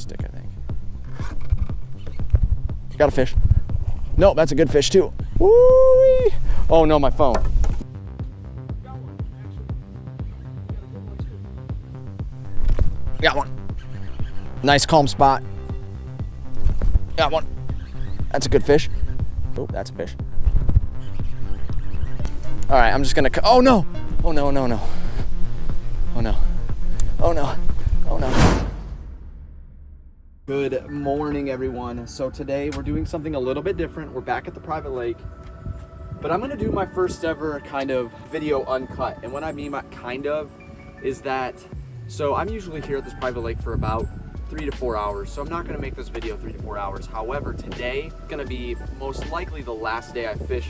stick, I think. Got a fish. No, that's a good fish too. Woo-wee. Oh no, my phone. Got one. Nice calm spot. Got one. That's a good fish. Oh, that's a fish. All right, I'm just gonna, oh no. Oh no, no, no. Oh no. Oh no. Oh no. Good morning, everyone. So today we're doing something a little bit different. We're back at the private lake, but I'm gonna do my first ever kind of video uncut. And what I mean by kind of is that, so I'm usually here at this private lake for about 3 to 4 hours. So I'm not gonna make this video 3 to 4 hours. However, today is gonna be most likely the last day I fish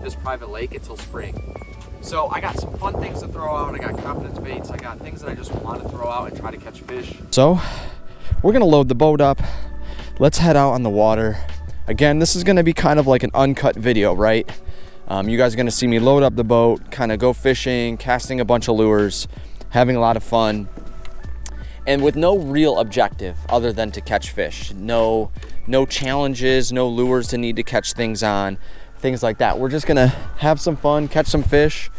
this private lake until spring. So I got some fun things to throw out. I got confidence baits. I got things that I just want to throw out and try to catch fish. So we're gonna load the boat up. Let's head out on the water. Again, this is gonna be kind of like an uncut video, right? You guys are gonna see me load up the boat, kind of go fishing, casting a bunch of lures, having a lot of fun, and with no real objective other than to catch fish. No challenges, no lures to need to catch things on, things like that. We're just gonna have some fun, catch some fish,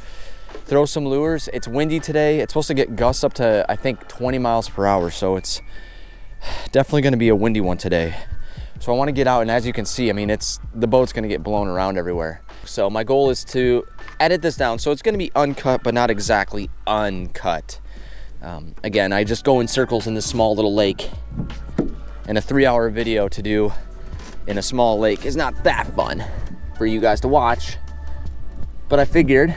throw some lures. It's windy today. It's supposed to get gusts up to, I think, 20 miles per hour. So it's definitely gonna be a windy one today. So I wanna get out, and as you can see, I mean, the boat's gonna get blown around everywhere. So my goal is to edit this down. So it's gonna be uncut, but not exactly uncut. Again, I just go in circles in this small little lake, and a 3-hour video to do in a small lake is not that fun for you guys to watch. But I figured,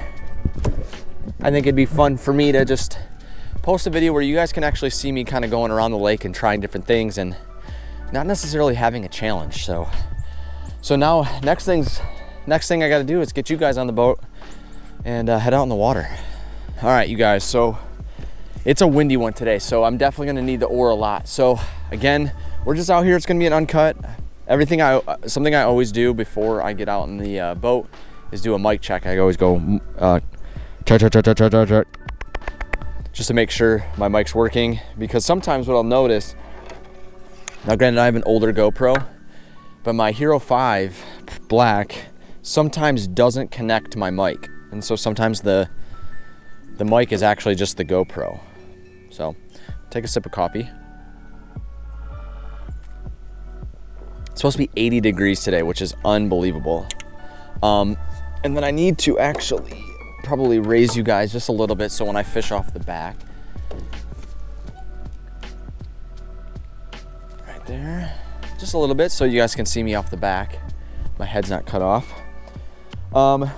I think it'd be fun for me to just post a video where you guys can actually see me kind of going around the lake and trying different things and not necessarily having a challenge. So now next thing I got to do is get you guys on the boat and head out in the water. All right, you guys, so it's a windy one today, so I'm definitely gonna need the oar a lot. So again, we're just out here. It's gonna be an uncut. Something I always do before I get out in the boat is do a mic check. I always go check, just to make sure my mic's working, because sometimes what I'll notice, now granted I have an older GoPro, but my Hero 5 Black sometimes doesn't connect to my mic, and so sometimes the mic is actually just the GoPro. So take a sip of coffee. It's supposed to be 80 degrees today, which is unbelievable. And then I need to actually probably raise you guys just a little bit so when I fish off the back. Right there. Just a little bit so you guys can see me off the back. My head's not cut off. I'm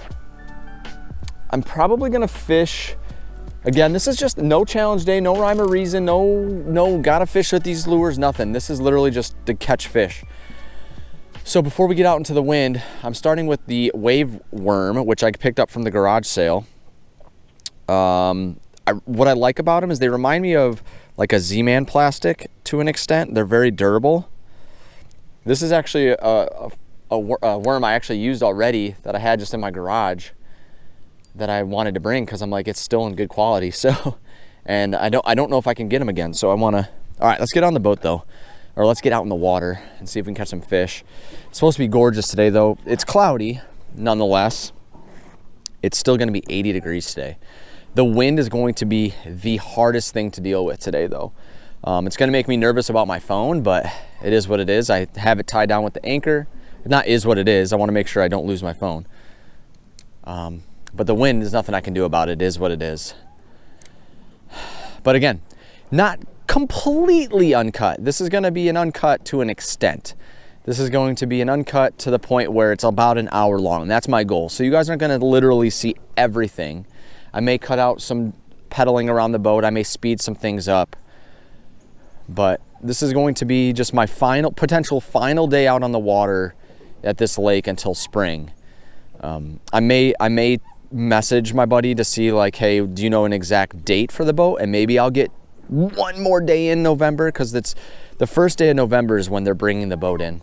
probably gonna fish. Again, this is just no challenge day, no rhyme or reason, no gotta fish with these lures, nothing. This is literally just to catch fish. So before we get out into the wind, I'm starting with the wave worm, which I picked up from the garage sale. What I like about them is they remind me of like a Z-Man plastic to an extent. They're very durable. This is actually a worm I actually used already that I had just in my garage that I wanted to bring because I'm like, it's still in good quality. So, and I don't know if I can get them again. So I wanna, all right, let's get on the boat though. Or let's get out in the water and see if we can catch some fish. It's supposed to be gorgeous today though. It's cloudy, nonetheless. It's still gonna be 80 degrees today. The wind is going to be the hardest thing to deal with today though. It's gonna make me nervous about my phone, but it is what it is. I have it tied down with the anchor. Not is what it is. I wanna make sure I don't lose my phone. But the wind, there's nothing I can do about it. It is what it is. But again, not completely uncut. This is gonna be an uncut to an extent. This is going to be an uncut to the point where it's about an hour long. That's my goal. So you guys aren't gonna literally see everything. I may cut out some pedaling around the boat. I may speed some things up. But this is going to be just my potential final day out on the water at this lake until spring. I may message my buddy to see like, hey, do you know an exact date for the boat? And maybe I'll get one more day in November, because it's the first day of November is when they're bringing the boat in.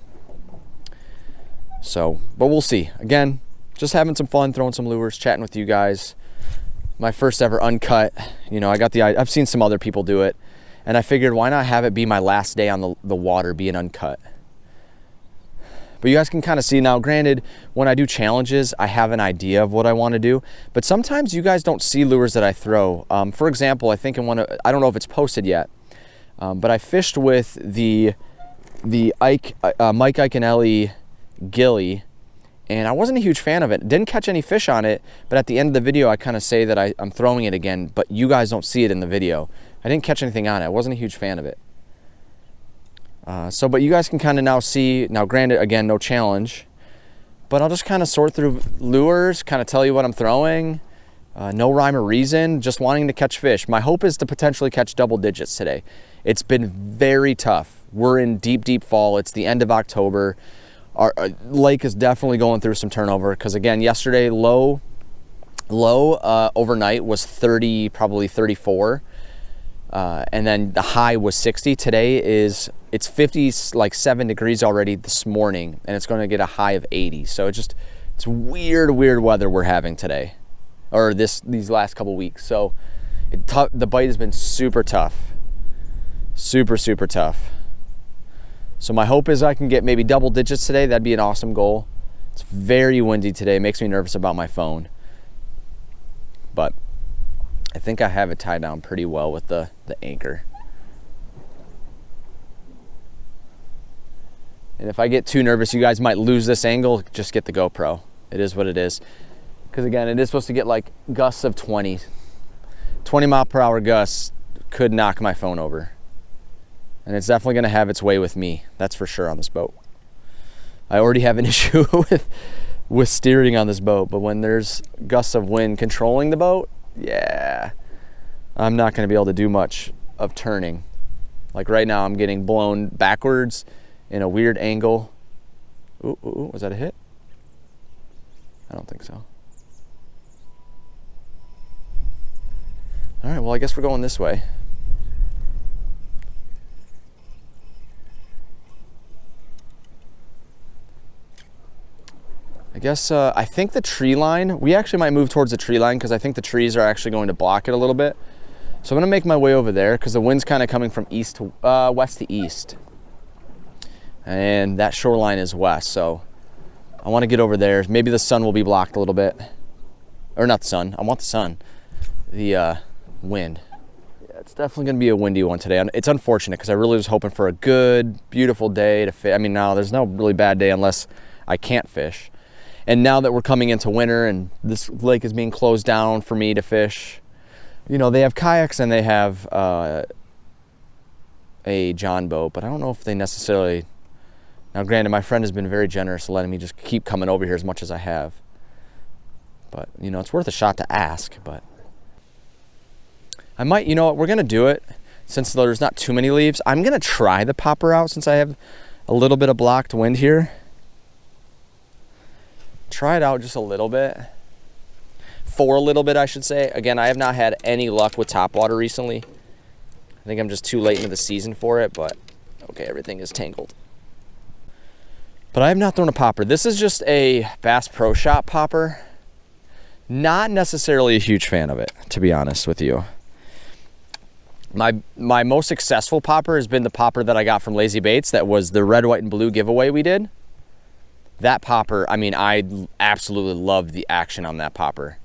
So, but we'll see. Again, just having some fun, throwing some lures, chatting with you guys. My first ever uncut. You know, I've seen some other people do it, And I figured, why not have it be my last day on the water, being uncut. But you guys can kind of see now, granted, when I do challenges, I have an idea of what I want to do, but sometimes you guys don't see lures that I throw. For example, I think in one of, I don't know if it's posted yet, but I fished with the Mike Iaconelli Gilly, and I wasn't a huge fan of it. Didn't catch any fish on it, but at the end of the video, I kind of say that I'm throwing it again, but you guys don't see it in the video. I didn't catch anything on it. I wasn't a huge fan of it. But you guys can kind of now see, now granted, again, no challenge, but I'll just kind of sort through lures, kind of tell you what I'm throwing, no rhyme or reason, just wanting to catch fish. My hope is to potentially catch double digits today. It's been very tough. We're in deep, deep fall. It's the end of October. Our lake is definitely going through some turnover because, again, yesterday low overnight was 30, probably 34. And then the high was 60. Today it's 50, like 7 degrees already this morning, and it's going to get a high of 80. So it's weird weather we're having today, or these last couple weeks. So the bite has been super tough, super tough. So my hope is I can get maybe double digits today. That'd be an awesome goal. It's very windy today. It makes me nervous about my phone, but I think I have it tied down pretty well with the anchor. And if I get too nervous, you guys might lose this angle. Just get the GoPro. It is what it is. Because again, it is supposed to get like gusts of 20 mile per hour gusts could knock my phone over. And it's definitely going to have its way with me. That's for sure on this boat. I already have an issue with steering on this boat, but when there's gusts of wind controlling the boat, yeah, I'm not going to be able to do much of turning. Like right now, I'm getting blown backwards in a weird angle. Ooh, was that a hit? I don't think so. All right, well, I guess we're going this way. I guess, I think the tree line, we actually might move towards the tree line because I think the trees are actually going to block it a little bit. So I'm gonna make my way over there because the wind's kind of coming from west to east. And that shoreline is west, so I want to get over there. Maybe the sun will be blocked a little bit. Or not the sun, I want the sun. The wind. Yeah, it's definitely gonna be a windy one today. It's unfortunate because I really was hoping for a good, beautiful day to fish. I mean, no, there's no really bad day unless I can't fish. And now that we're coming into winter and this lake is being closed down for me to fish, you know, they have kayaks and they have a John boat, but I don't know if they necessarily, now granted, my friend has been very generous letting me just keep coming over here as much as I have. But, you know, it's worth a shot to ask, but I might, you know what, we're gonna do it since there's not too many leaves. I'm gonna try the popper out since I have a little bit of blocked wind here. Try it out just a little bit. For a little bit, I should say. Again, I have not had any luck with topwater recently. I think I'm just too late into the season for it, but okay, everything is tangled. But I have not thrown a popper. This is just a Bass Pro Shop popper. Not necessarily a huge fan of it, to be honest with you. My most successful popper has been the popper that I got from Lazy Baits. That was the red, white, and blue giveaway we did. That popper, I mean, I absolutely loved the action on that popper.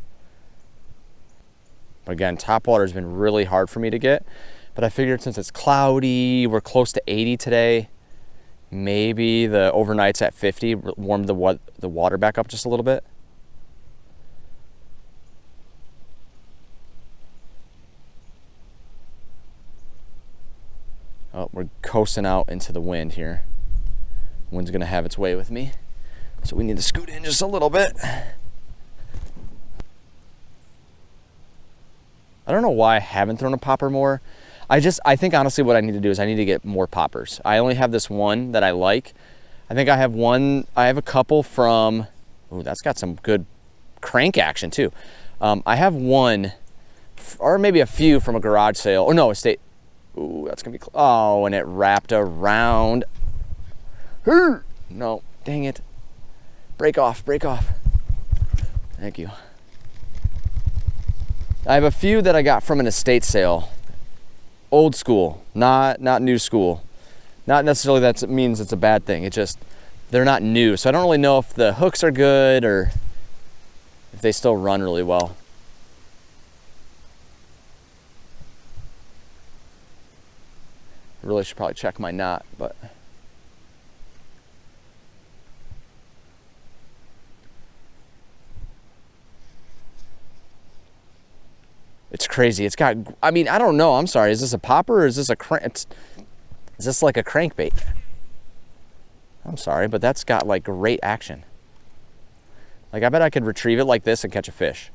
But again, topwater has been really hard for me to get. But I figured since it's cloudy, we're close to 80 today, maybe the overnight's at 50, warm the water back up just a little bit. Oh, we're coasting out into the wind here. Wind's gonna have its way with me. So we need to scoot in just a little bit. I don't know why I haven't thrown a popper more. I think honestly what I need to do is I need to get more poppers. I only have this one that I like. I think I have a couple from, ooh, that's got some good crank action too. I have one, or maybe a few from a garage sale, or no, estate. Ooh, that's gonna be, oh, and it wrapped around. No, dang it. Break off, break off. Thank you. I have a few that I got from an estate sale. old school, not new school. Not necessarily that means it's a bad thing. It just, they're not new. So I don't really know if the hooks are good or if they still run really well. I really should probably check my knot, but it's crazy. It's got, I mean, I don't know. I'm sorry. Is this a popper or is this a is this like a crankbait? I'm sorry, but that's got like great action. Like I bet I could retrieve it like this and catch a fish.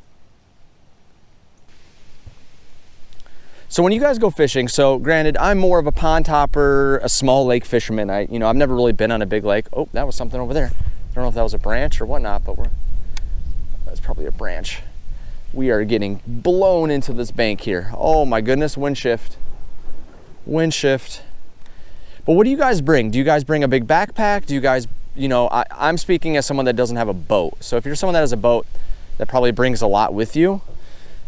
So when you guys go fishing, so granted, I'm more of a pond topper, a small lake fisherman. I've never really been on a big lake. Oh, that was something over there. I don't know if that was a branch or whatnot, but that's probably a branch. We are getting blown into this bank here. Oh my goodness, wind shift. Wind shift. But what do you guys bring? Do you guys bring a big backpack? Do you guys, I'm speaking as someone that doesn't have a boat. So if you're someone that has a boat that probably brings a lot with you,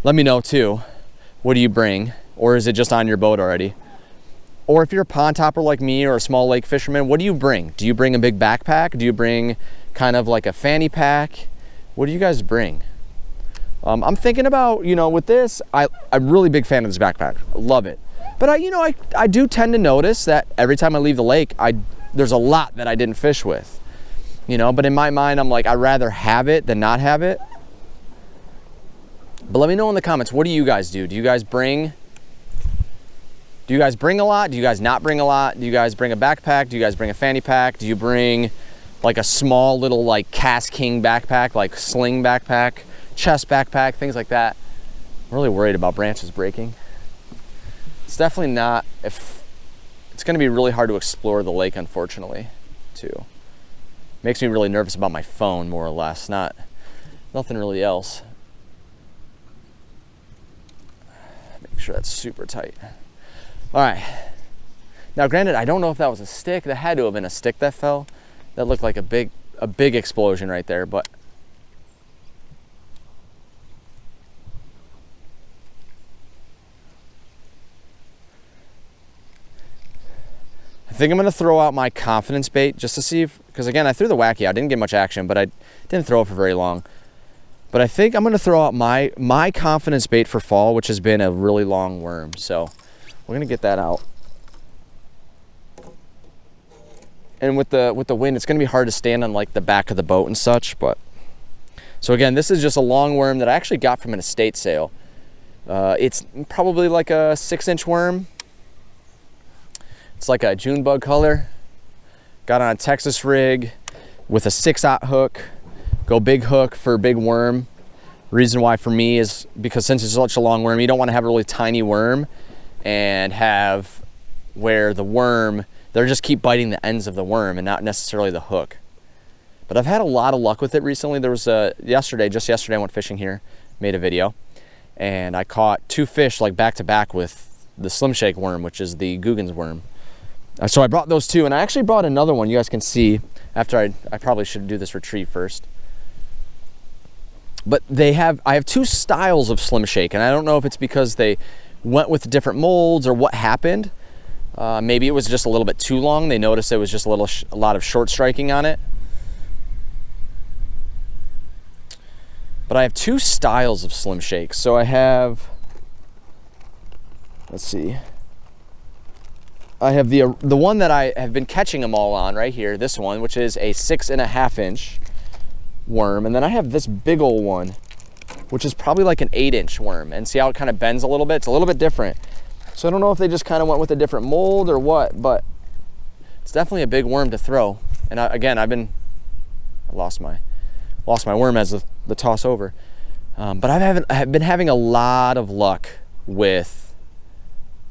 let me know too. What do you bring? Or is it just on your boat already? Or if you're a pond topper like me or a small lake fisherman, what do you bring? Do you bring a big backpack? Do you bring kind of like a fanny pack? What do you guys bring? I'm thinking about, with this, I'm a really big fan of this backpack. I love it. But I do tend to notice that every time I leave the lake, there's a lot that I didn't fish with. But in my mind, I'm like, I'd rather have it than not have it. But let me know in the comments, what do you guys do? Do you guys bring a lot? Do you guys not bring a lot? Do you guys bring a backpack? Do you guys bring a fanny pack? Do you bring like a small little like Cast King backpack, like sling backpack, chest backpack, things like that? I'm really worried about branches breaking. It's definitely not, it's gonna be really hard to explore the lake, unfortunately, too. Makes me really nervous about my phone, more or less, nothing really else. Make sure that's super tight. All right. Now, granted, I don't know if that was a stick. That had to have been a stick that fell. That looked like a big explosion right there, but I think I'm gonna throw out my confidence bait just to see if, because again, I threw the wacky out, didn't get much action, but I didn't throw it for very long. But I think I'm gonna throw out my confidence bait for fall, which has been a really long worm. So we're gonna get that out. And with the wind, it's gonna be hard to stand on like the back of the boat and such, but. So again, this is just a long worm that I actually got from an estate sale. It's probably like a 6-inch worm. It's like a June bug color. Got on a Texas rig with a 6/0 hook. Go big hook for big worm. Reason why for me is because since it's such a long worm, you don't want to have a really tiny worm and have where the worm, they'll just keep biting the ends of the worm and not necessarily the hook. But I've had a lot of luck with it recently. There was just yesterday I went fishing here, made a video, and I caught 2 fish like back to back with the Slim Shake worm, which is the Guggen's worm. So I brought those 2, and I actually brought another one. You guys can see after I probably should do this retrieve first. But I have 2 styles of Slim Shake, and I don't know if it's because they went with different molds or what happened. Maybe it was just a little bit too long. They noticed there was just a lot of short striking on it. But I have 2 styles of Slim Shakes. So I have, let's see. I have the one that I have been catching them all on right here, this one, which is a 6.5-inch worm. And then I have this big old one, which is probably like an 8-inch worm. And see how it kind of bends a little bit? It's a little bit different. So I don't know if they just kind of went with a different mold or what, but it's definitely a big worm to throw. And again, I lost my worm as the toss over. But I've been having a lot of luck with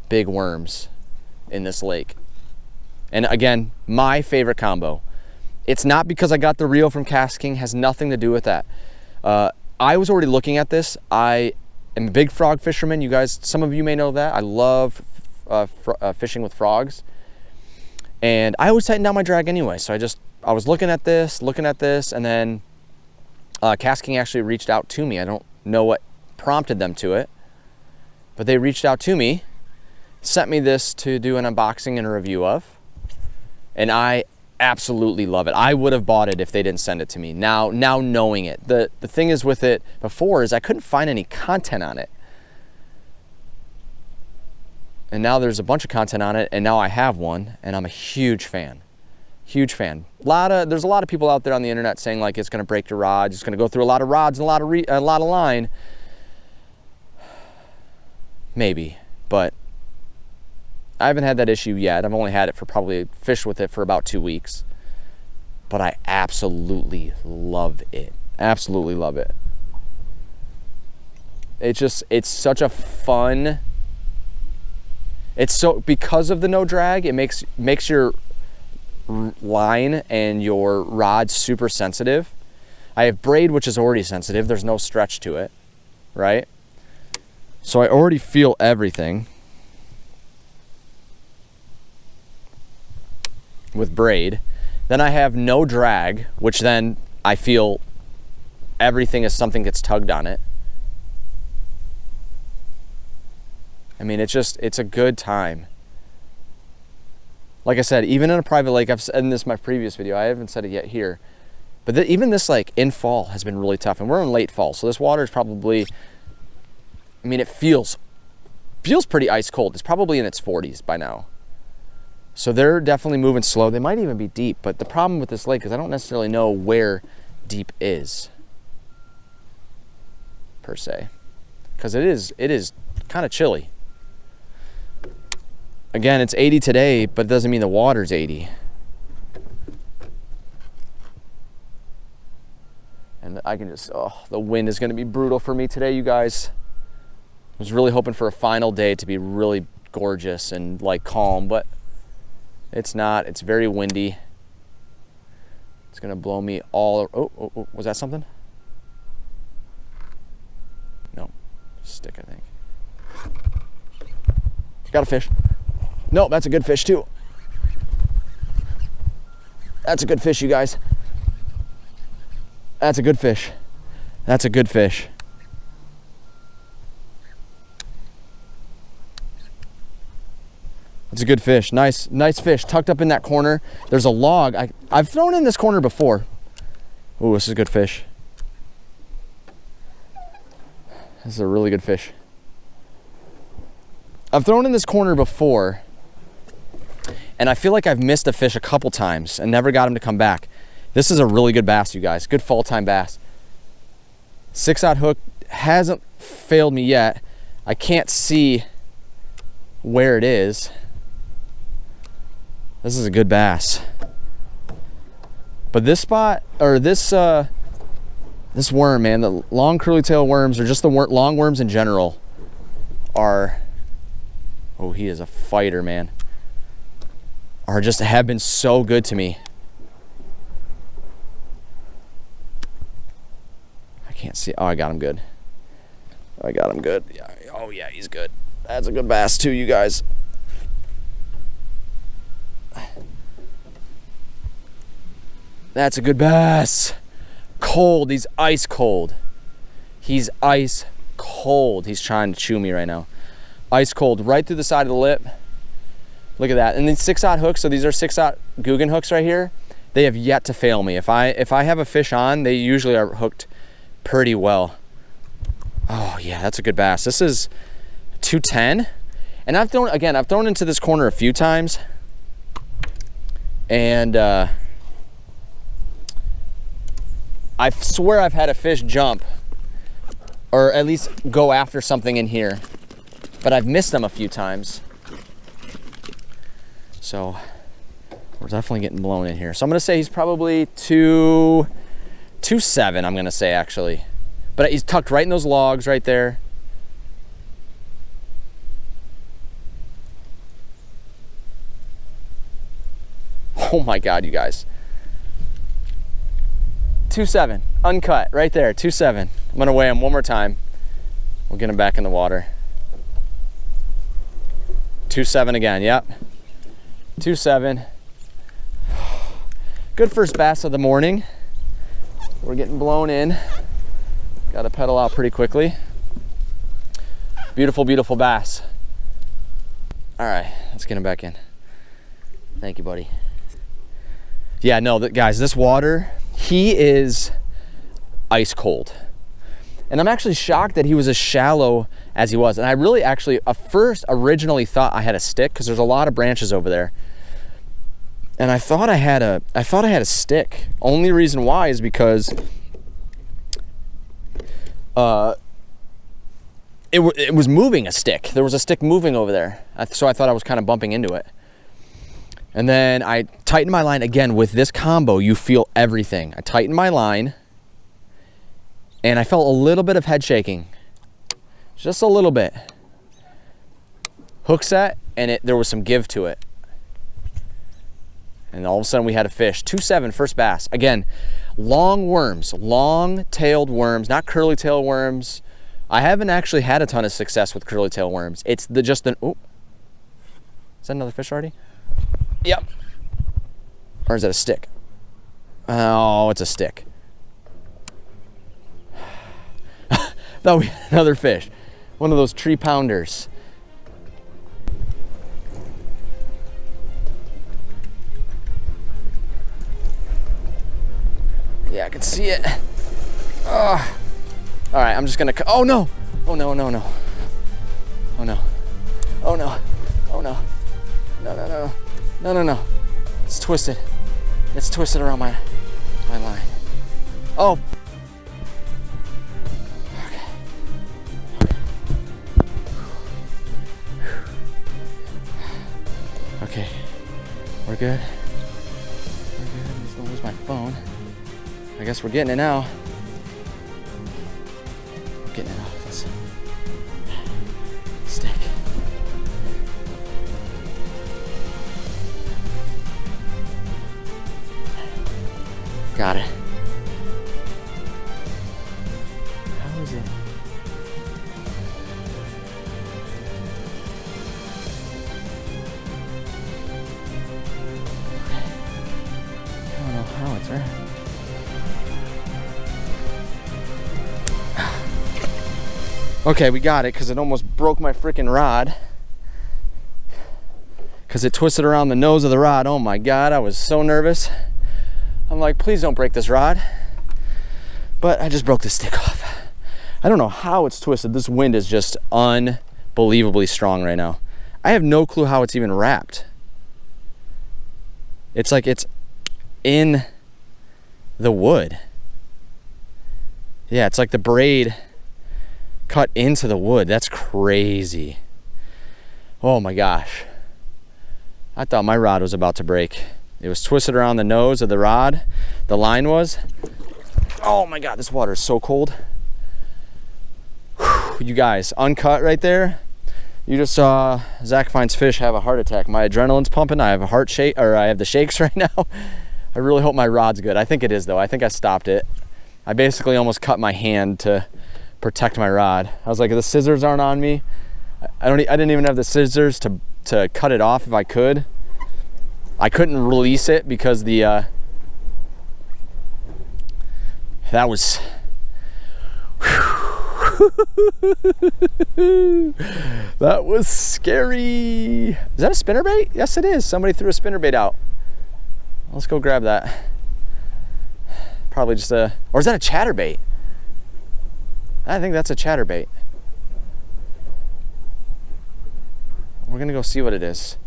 big worms in this lake. And again, my favorite combo. It's not because I got the reel from Cast King, has nothing to do with that. I was already looking at this. I am a big frog fisherman. You guys, some of you may know that. I love fishing with frogs. And I always tighten down my drag anyway. So I was looking at this, and then Cast King actually reached out to me. I don't know what prompted them to it, but they reached out to me. sent me this to do an unboxing and a review of, and I absolutely love it. I would have bought it if they didn't send it to me. Now knowing it, the thing is with it before is I couldn't find any content on it, and now there's a bunch of content on it, and now I have one, and I'm a huge fan. Huge fan. There's a lot of people out there on the internet saying like it's going to break your rods, it's going to go through a lot of rods and a lot of line. Maybe, but I haven't had that issue yet. I've only had it for probably fished with it for about 2 weeks, but I absolutely love it. Absolutely love it. It's such a fun. It's so, because of the no drag, it makes your line and your rod super sensitive. I have braid, which is already sensitive. There's no stretch to it, right? So I already feel everything with braid. Then I have no drag, which then I feel everything as something gets tugged on it. I mean, it's a good time. Like I said, even in a private lake, I've said this in my previous video, I haven't said it yet here, but even this like in fall has been really tough, and we're in late fall, so this water is probably, I mean, it feels pretty ice cold. It's probably in its 40s by now. So they're definitely moving slow. They might even be deep, but the problem with this lake is I don't necessarily know where deep is, per se, because it is kind of chilly. Again, it's 80 today, but it doesn't mean the water's 80. And I can just, the wind is gonna be brutal for me today, you guys. I was really hoping for a final day to be really gorgeous and like calm, but it's not. It's very windy. It's gonna blow me all, oh, was that something? No, stick, I think. Got a fish. No, that's a good fish too. That's a good fish, you guys. That's a good fish. That's a good fish. That's a good fish. Nice fish tucked up in that corner. There's a log. I've thrown in this corner before. Ooh, this is a good fish. This is a really good fish. I've thrown in this corner before, and I feel like I've missed a fish a couple times and never got him to come back. This is a really good bass, you guys. Good fall time bass. 6/0 hook hasn't failed me yet. I can't see where it is. This is a good bass. But this spot, or this worm, man, the long curly tail worms, or just the long worms in general, are, oh, he is a fighter, man, have been so good to me. I can't see. Oh, I got him good. I got him good. Yeah. Oh yeah, he's good. That's a good bass too, you guys. That's a good bass. Cold. He's ice cold. He's ice cold. He's trying to chew me right now. Ice cold, right through the side of the lip. Look at that. And these 6/0 hooks, so these are 6/0 Guggen hooks right here. They have yet to fail me. If I have a fish on, they usually are hooked pretty well. Oh yeah, that's a good bass. This is 210. And I've thrown into this corner a few times. And I swear I've had a fish jump, or at least go after something in here, but I've missed them a few times. So we're definitely getting blown in here. So I'm gonna say he's probably 2.7, I'm gonna say, actually. But he's tucked right in those logs right there. Oh my God, you guys. 2.7, uncut, right there, 2.7. I'm gonna weigh him one more time. We'll get him back in the water. 2.7 again, yep. 2.7. Good first bass of the morning. We're getting blown in. Got to pedal out pretty quickly. Beautiful, beautiful bass. All right, let's get him back in. Thank you, buddy. Yeah, no, guys, this water, he is ice cold. And I'm actually shocked that he was as shallow as he was. And I really actually, originally thought I had a stick, because there's a lot of branches over there. And I thought I had a stick. Only reason why is because it was moving a stick. There was a stick moving over there. So I thought I was kind of bumping into it. And then I tightened my line. Again, with this combo, you feel everything. I tightened my line, and I felt a little bit of head shaking. Just a little bit. Hook set, and there was some give to it. And all of a sudden we had a fish. 2.7 first bass. Again, long worms, long-tailed worms, not curly-tailed worms. I haven't actually had a ton of success with curly-tailed worms. It's oh, is that another fish already? Yep. Or is that a stick? Oh, it's a stick. Thought we had another fish. One of those tree pounders. Yeah, I can see it. All right, I'm just gonna, oh no. Oh no, no, no. Oh no. Oh no. Oh no. No, no, no. No, no, no. It's twisted. It's twisted around my line. Oh. Okay. We're good. We're good. I'm just gonna lose my phone. I guess we're getting it now. We're getting it off this stick. Got it. How is it? I don't know how it's right. Okay, we got it, because it almost broke my freaking rod. Because it twisted around the nose of the rod. Oh my God, I was so nervous. I'm like, please don't break this rod. But I just broke the stick off. I don't know how it's twisted. This wind is just unbelievably strong right now. I have no clue how it's even wrapped. It's like it's in the wood. Yeah, it's like the braid cut into the wood. That's crazy. Oh my gosh. I thought my rod was about to break. It was twisted around the nose of the rod. The line was. Oh my God, this water is so cold. Whew, you guys, Uncut right there. You just saw Zach Finds Fish have a heart attack. My adrenaline's pumping. I have a heart shake, or I have the shakes right now. I really hope my rod's good. I think it is though. I think I stopped it. I basically almost cut my hand to protect my rod. I was like, the scissors aren't on me. I didn't even have the scissors to cut it off if I could. I couldn't release it because that was that was scary. Is that a spinnerbait? Yes, it is. Somebody threw a spinnerbait out. Let's go grab that. Probably just or is that a chatterbait? I think that's a chatterbait. We're gonna go see what it is.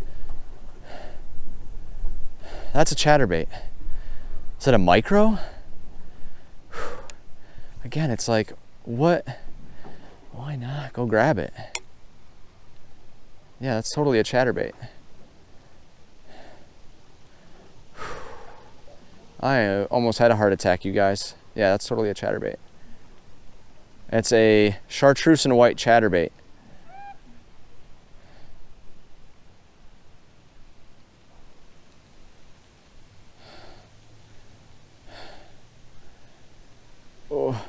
That's a chatterbait. Is it a micro? Again, it's like, what? Why not? Go grab it. Yeah, that's totally a chatterbait. I almost had a heart attack, you guys. Yeah, that's totally a chatterbait. It's a chartreuse and white chatterbait. Oh.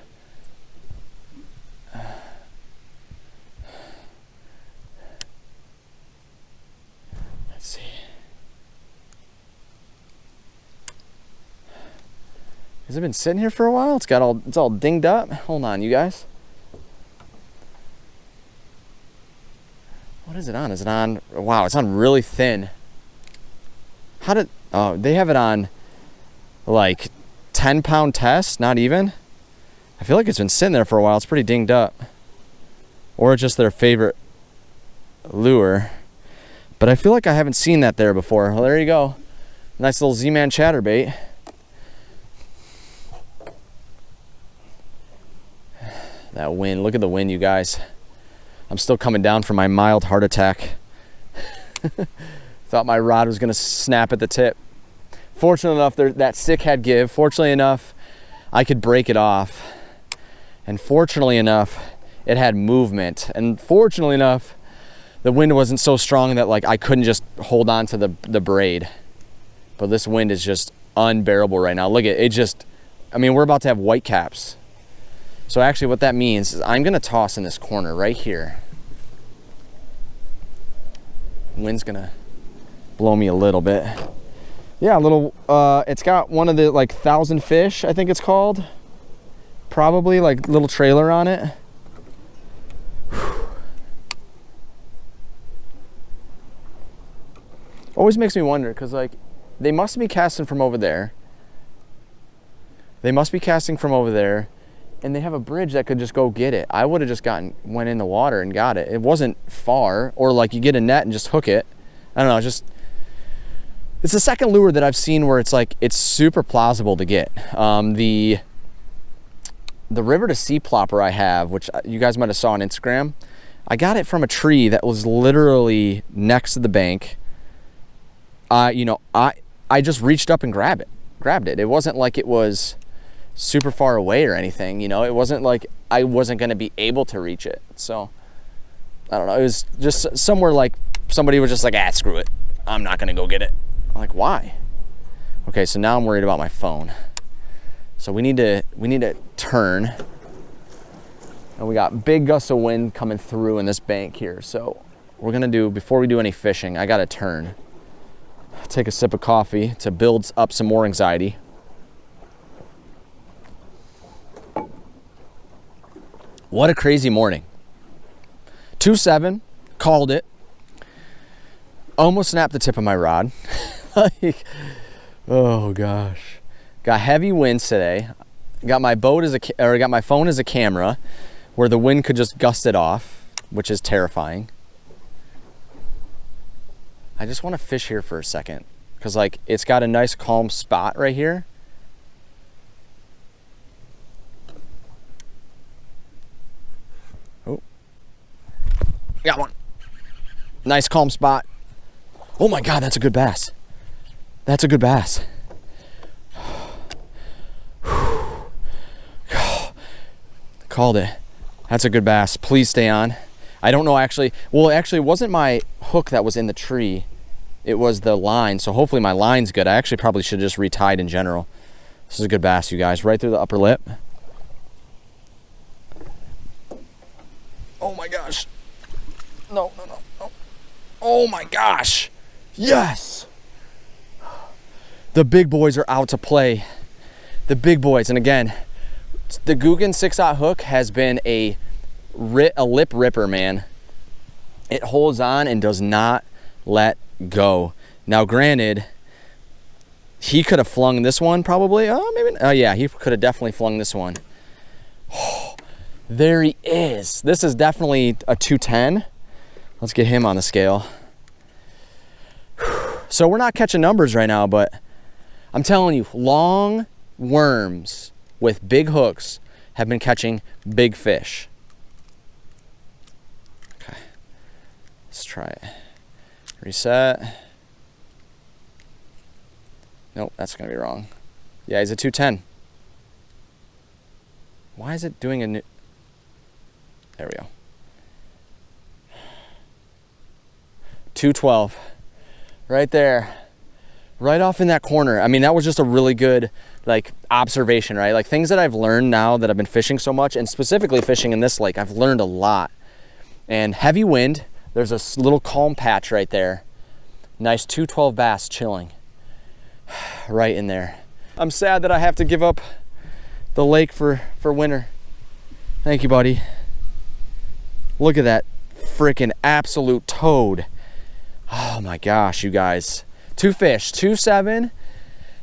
Let's see. Has it been sitting here for a while? It's all dinged up. Hold on, you guys. What is it on? Is it on? Wow, it's on really thin. Oh, they have it on like 10-pound test, not even. I feel like it's been sitting there for a while. It's pretty dinged up. Or just their favorite lure. But I feel like I haven't seen that there before. Well, there you go. Nice little Z-Man chatterbait. That wind, look at the wind, you guys. I'm still coming down from my mild heart attack. Thought my rod was gonna snap at the tip. Fortunately enough, that stick had give. Fortunately enough, I could break it off. And fortunately enough, it had movement. And fortunately enough, the wind wasn't so strong that like I couldn't just hold on to the braid. But this wind is just unbearable right now. Look at it, just, I mean, we're about to have white caps. So actually what that means is I'm gonna toss in this corner right here. Wind's gonna blow me a little bit. Yeah, a little, it's got one of the like 1,000 fish, I think it's called. Probably like little trailer on it. Always makes me wonder, cause like they must be casting from over there. They must be casting from over there, and they have a bridge that could just go get it. I would have just went in the water and got it. It wasn't far, or like you get a net and just hook it. I don't know, it's the second lure that I've seen where it's like, it's super plausible to get. The river to sea plopper I have, which you guys might have saw on Instagram, I got it from a tree that was literally next to the bank. You know, I just reached up and grabbed it. It wasn't like it was super far away or anything, you know. It wasn't like I wasn't going to be able to reach it. So I don't know, it was just somewhere like somebody was just like, screw it, I'm not going to go get it. I'm like, why? Okay, so now I'm worried about my phone. So we need to turn, and we got big gusts of wind coming through in this bank here. So we're gonna do, before we do any fishing, I gotta turn, take a sip of coffee to build up some more anxiety. What a crazy morning. 2-7, called it. Almost snapped the tip of my rod. Like, oh gosh. Got heavy winds today. Got my phone as a camera, where the wind could just gust it off, which is terrifying. I just want to fish here for a second, because like it's got a nice calm spot right here. Oh, got one. Nice calm spot. Oh my God, that's a good bass. That's a good bass. Called it. That's a good bass. Please stay on. I don't know actually. Well, actually, it wasn't my hook that was in the tree. It was the line. So hopefully my line's good. I actually probably should have just retied in general. This is a good bass, you guys. Right through the upper lip. Oh my gosh. No. Oh my gosh. Yes. The big boys are out to play. The big boys. And again, the Googan 6/0 hook has been a lip ripper, man. It holds on and does not let go. Now, granted, he could have flung this one probably. Oh, maybe. Oh, yeah, he could have definitely flung this one. Oh, there he is. This is definitely a 210. Let's get him on the scale. So we're not catching numbers right now, but I'm telling you, long worms with big hooks have been catching big fish. Okay, let's try it. Reset. Nope, that's gonna be wrong. Yeah, he's a 210. Why is it doing a new? There we go. 212. Right there. Right off in that corner. I mean, that was just a really good like observation, right? Like things that I've learned now that I've been fishing so much, and specifically fishing in this lake, I've learned a lot. And heavy wind, there's a little calm patch right there. Nice 212 bass chilling right in there. I'm sad that I have to give up the lake for winter. Thank you, buddy. Look at that freaking absolute toad. Oh my gosh, you guys. 2 fish, 2.7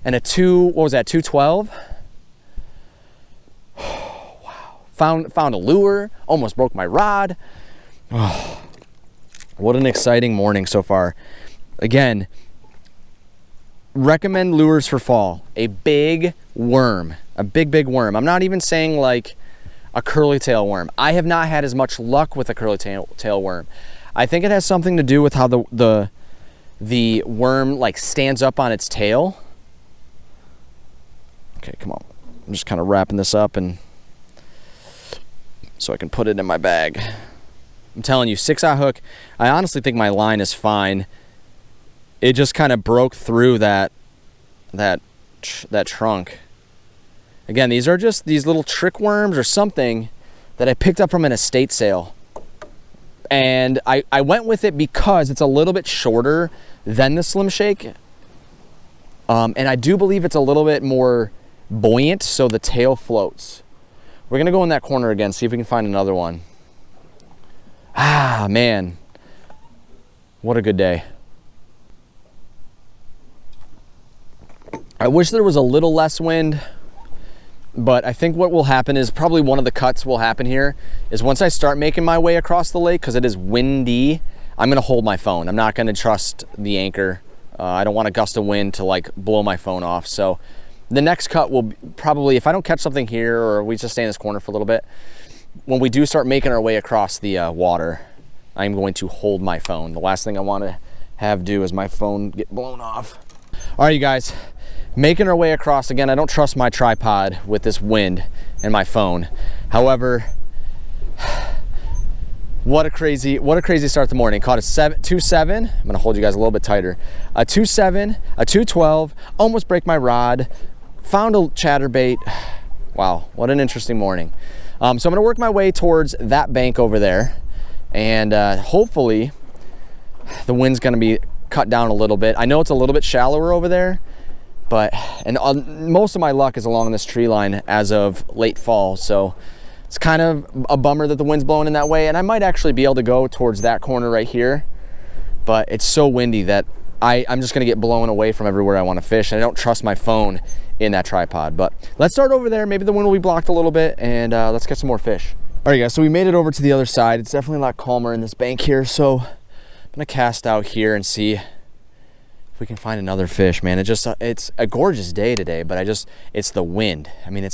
and a 212. Wow. Found a lure, almost broke my rod. Oh, what an exciting morning so far. Again, recommend lures for fall. A big worm, a big worm. I'm not even saying like a curly tail worm. I have not had as much luck with a curly tail worm. I think it has something to do with how the worm like stands up on its tail. Okay, come on. I'm just kind of wrapping this up and so I can put it in my bag. I'm telling you, 6-aught hook. I honestly think my line is fine. It just kind of broke through that trunk. Again, these are just these little trick worms or something that I picked up from an estate sale. And I went with it because it's a little bit shorter than the Slim Shake. And I do believe it's a little bit more buoyant, so the tail floats. We're gonna go in that corner again, see if we can find another one. Ah, man. What a good day. I wish there was a little less wind, but I think what will happen is probably one of the cuts will happen here is once I start making my way across the lake, because it is windy, I'm gonna hold my phone. I'm not gonna trust the anchor. I don't want a gust of wind to like blow my phone off. So the next cut will probably, if I don't catch something here or we just stay in this corner for a little bit, when we do start making our way across the water, I'm going to hold my phone. The last thing I want to have do is my phone get blown off. All right, you guys, making our way across. Again, I don't trust my tripod with this wind and my phone. However, what a crazy start to the morning. Caught a 2.7. I'm gonna hold you guys a little bit tighter. A 2.7, a 2.12, almost break my rod. Found a chatterbait. Wow, what an interesting morning. So I'm gonna work my way towards that bank over there, and hopefully the wind's gonna be cut down a little bit. I know it's a little bit shallower over there, but most of my luck is along this tree line as of late fall, so it's kind of a bummer that the wind's blowing in that way, and I might actually be able to go towards that corner right here, but it's so windy that I'm just gonna get blown away from everywhere I want to fish, and I don't trust my phone in that tripod. But let's start over there. Maybe the wind will be blocked a little bit, and let's get some more fish. All right, guys, so we made it over to the other side. It's definitely a lot calmer in this bank here, so I'm gonna cast out here and see if we can find another fish, man. It's a gorgeous day today, but it's the wind. I mean,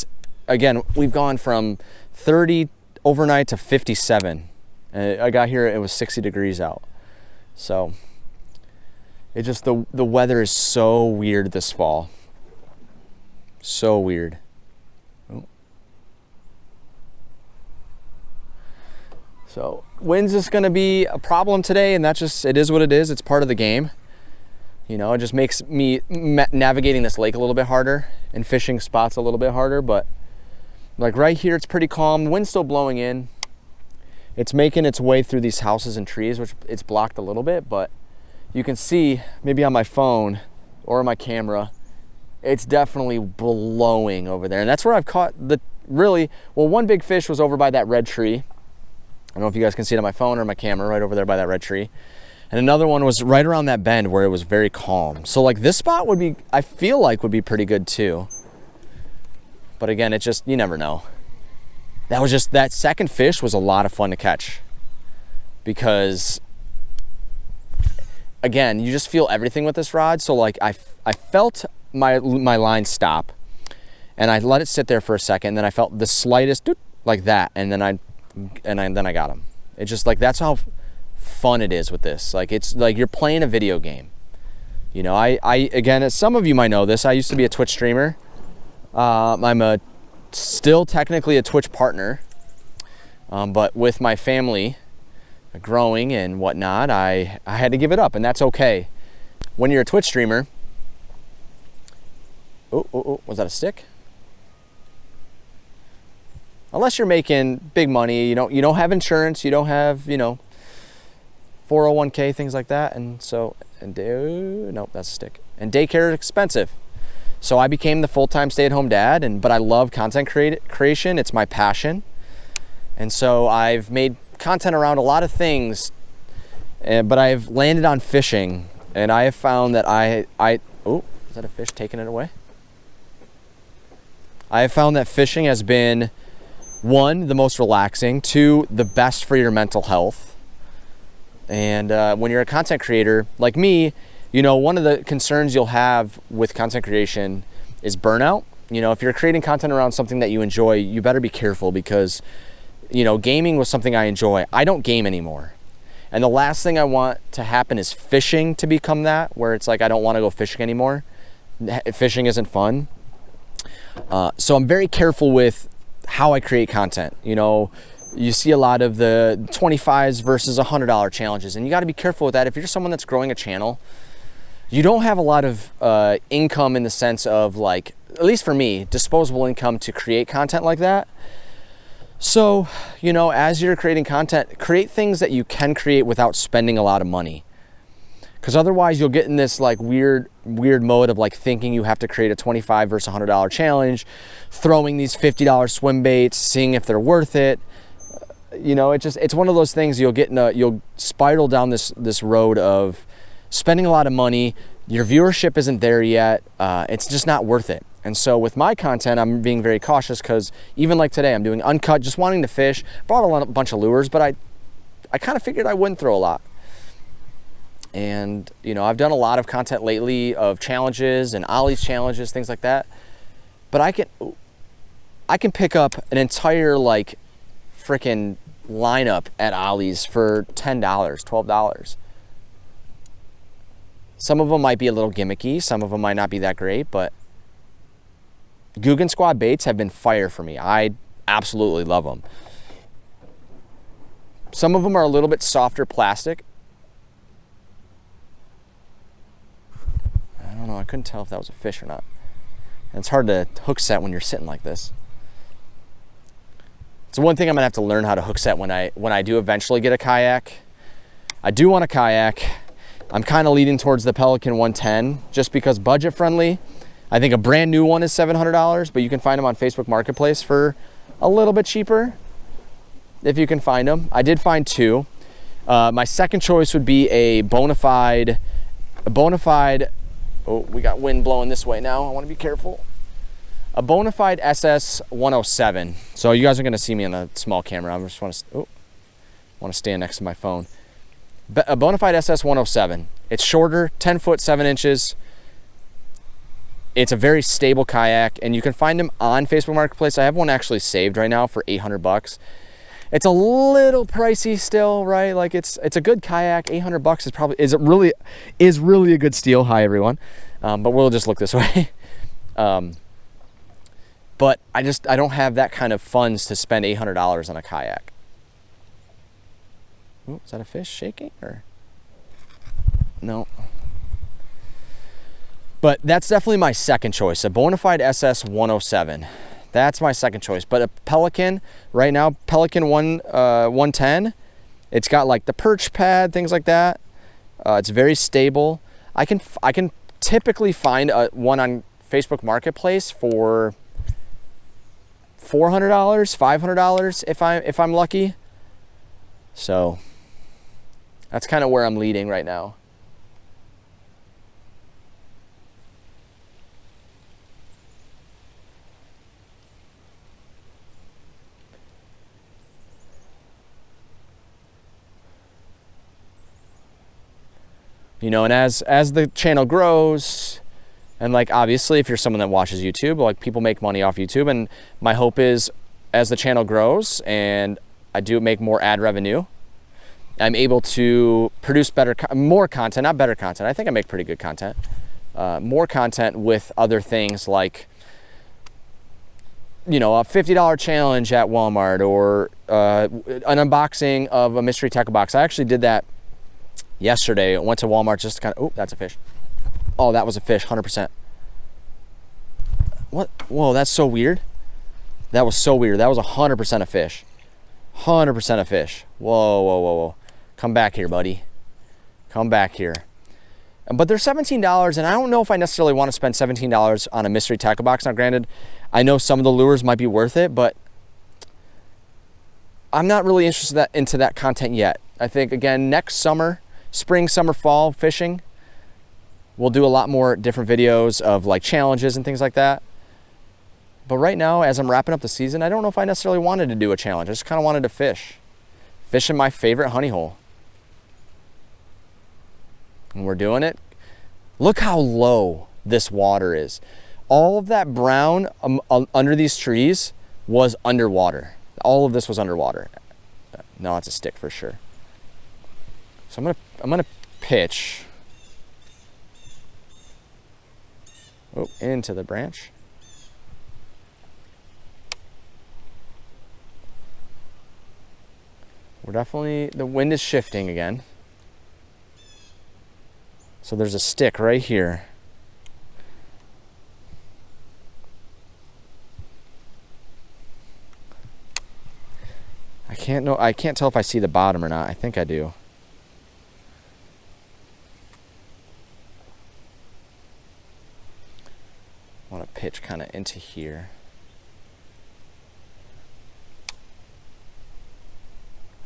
again, we've gone from 30 overnight to 57. I got here, it was 60 degrees out. So it just, the weather is so weird this fall. So weird. Oh. So wind's just gonna be a problem today, and it is what it is. It's part of the game. You know, it just makes me navigating this lake a little bit harder and fishing spots a little bit harder, but like right here, it's pretty calm. The wind's still blowing in. It's making its way through these houses and trees, which it's blocked a little bit, but you can see maybe on my phone or my camera, it's definitely blowing over there. And that's where I've caught one big fish was over by that red tree. I don't know if you guys can see it on my phone or my camera, right over there by that red tree. And another one was right around that bend where it was very calm. So like this spot I feel like would be pretty good too. But again, it's just, you never know. That second fish was a lot of fun to catch, because again, you just feel everything with this rod. So like I felt my line stop, and I let it sit there for a second, and then I felt the slightest like that, and then I got him. It's just like, that's how fun it is with this. Like, it's like you're playing a video game. You know, again, as some of you might know this, I used to be a Twitch streamer. I'm still technically a Twitch partner, but with my family growing and whatnot, I had to give it up, and that's okay. When you're a Twitch streamer, oh, was that a stick? Unless you're making big money, you don't have insurance, you don't have, 401k, things like that, and so, nope, that's a stick. And daycare is expensive. So I became the full-time stay-at-home dad, but I love content creation. It's my passion. And so I've made content around a lot of things, but I've landed on fishing, and I have found that oh, is that a fish taking it away? I have found that fishing has been, 1, the most relaxing, 2, the best for your mental health. And when you're a content creator like me, you know, one of the concerns you'll have with content creation is burnout. You know, if you're creating content around something that you enjoy, you better be careful, because, you know, gaming was something I enjoy. I don't game anymore. And the last thing I want to happen is fishing to become that, where it's like I don't want to go fishing anymore. Fishing isn't fun. So I'm very careful with how I create content. You know, you see a lot of the 25s versus $100 challenges, and you got to be careful with that. If you're someone that's growing a channel, you don't have a lot of income in the sense of, like, at least for me, disposable income to create content like that. So, you know, as you're creating content, create things that you can create without spending a lot of money. Because otherwise you'll get in this like weird mode of like thinking you have to create a $25 versus $100 challenge, throwing these $50 swim baits, seeing if they're worth it. You know, it's one of those things you'll spiral down this road of spending a lot of money. Your viewership isn't there yet. It's just not worth it. And so with my content, I'm being very cautious, because even like today, I'm doing uncut, just wanting to fish. Brought a bunch of lures, but I kind of figured I wouldn't throw a lot. And, you know, I've done a lot of content lately of challenges and Ollie's challenges, things like that. But I can pick up an entire like freaking lineup at Ollie's for $10, $12. Some of them might be a little gimmicky. Some of them might not be that great, but Guggen Squad baits have been fire for me. I absolutely love them. Some of them are a little bit softer plastic. I don't know, I couldn't tell if that was a fish or not. And it's hard to hook set when you're sitting like this. It's one thing I'm gonna have to learn how to hook set when I do eventually get a kayak. I do want a kayak. I'm kind of leading towards the Pelican 110 just because budget friendly. I think a brand new one is $700, but you can find them on Facebook Marketplace for a little bit cheaper if you can find them. I did find 2. My second choice would be a bona fide, oh, we got wind blowing this way now. I want to be careful. A bona fide SS 107. So you guys are going to see me on a small camera. I just want to stand next to my phone. A bona fide SS 107. It's shorter, 10 foot, 7 inches. It's a very stable kayak, and you can find them on Facebook Marketplace. I have one actually saved right now for $800. It's a little pricey still, right? Like it's a good kayak. $800 is really a good steal. Hi everyone, but we'll just look this way. But I don't have that kind of funds to spend $800 on a kayak. Ooh, is that a fish shaking or no? But that's definitely my second choice, a bona fide SS 107. That's my second choice. But a Pelican, right now, Pelican 110, it's got like the perch pad, things like that. It's very stable. I can typically find one on Facebook Marketplace for $400, $500 if I'm lucky. So that's kind of where I'm leading right now. You know, and as the channel grows, and like obviously if you're someone that watches YouTube, like people make money off YouTube, and my hope is as the channel grows and I do make more ad revenue, I'm able to produce more content, not better content. I think I make pretty good content. More content with other things like, you know, a $50 challenge at Walmart, or an unboxing of a mystery tackle box. I actually did that yesterday. I went to Walmart just to kind of, oh, that's a fish. Oh, that was a fish, 100%. What? Whoa, that's so weird. That was so weird. That was 100% a fish. 100% a fish. Whoa, whoa, whoa, whoa. Come back here, buddy. Come back here. But they're $17, and I don't know if I necessarily want to spend $17 on a mystery tackle box. Now, granted, I know some of the lures might be worth it, but I'm not really interested into that content yet. I think, again, next summer, spring, summer, fall fishing, we'll do a lot more different videos of like challenges and things like that. But right now, as I'm wrapping up the season, I don't know if I necessarily wanted to do a challenge. I just kind of wanted to fish. Fish in my favorite honey hole. And we're doing it. Look how low this water is. All of that brown under these trees was underwater. All of this was underwater. No, it's a stick for sure. So I'm gonna pitch into the branch. We're definitely, the wind is shifting again. So there's a stick right here. I can't tell if I see the bottom or not. I think I do. I want to pitch kind of into here.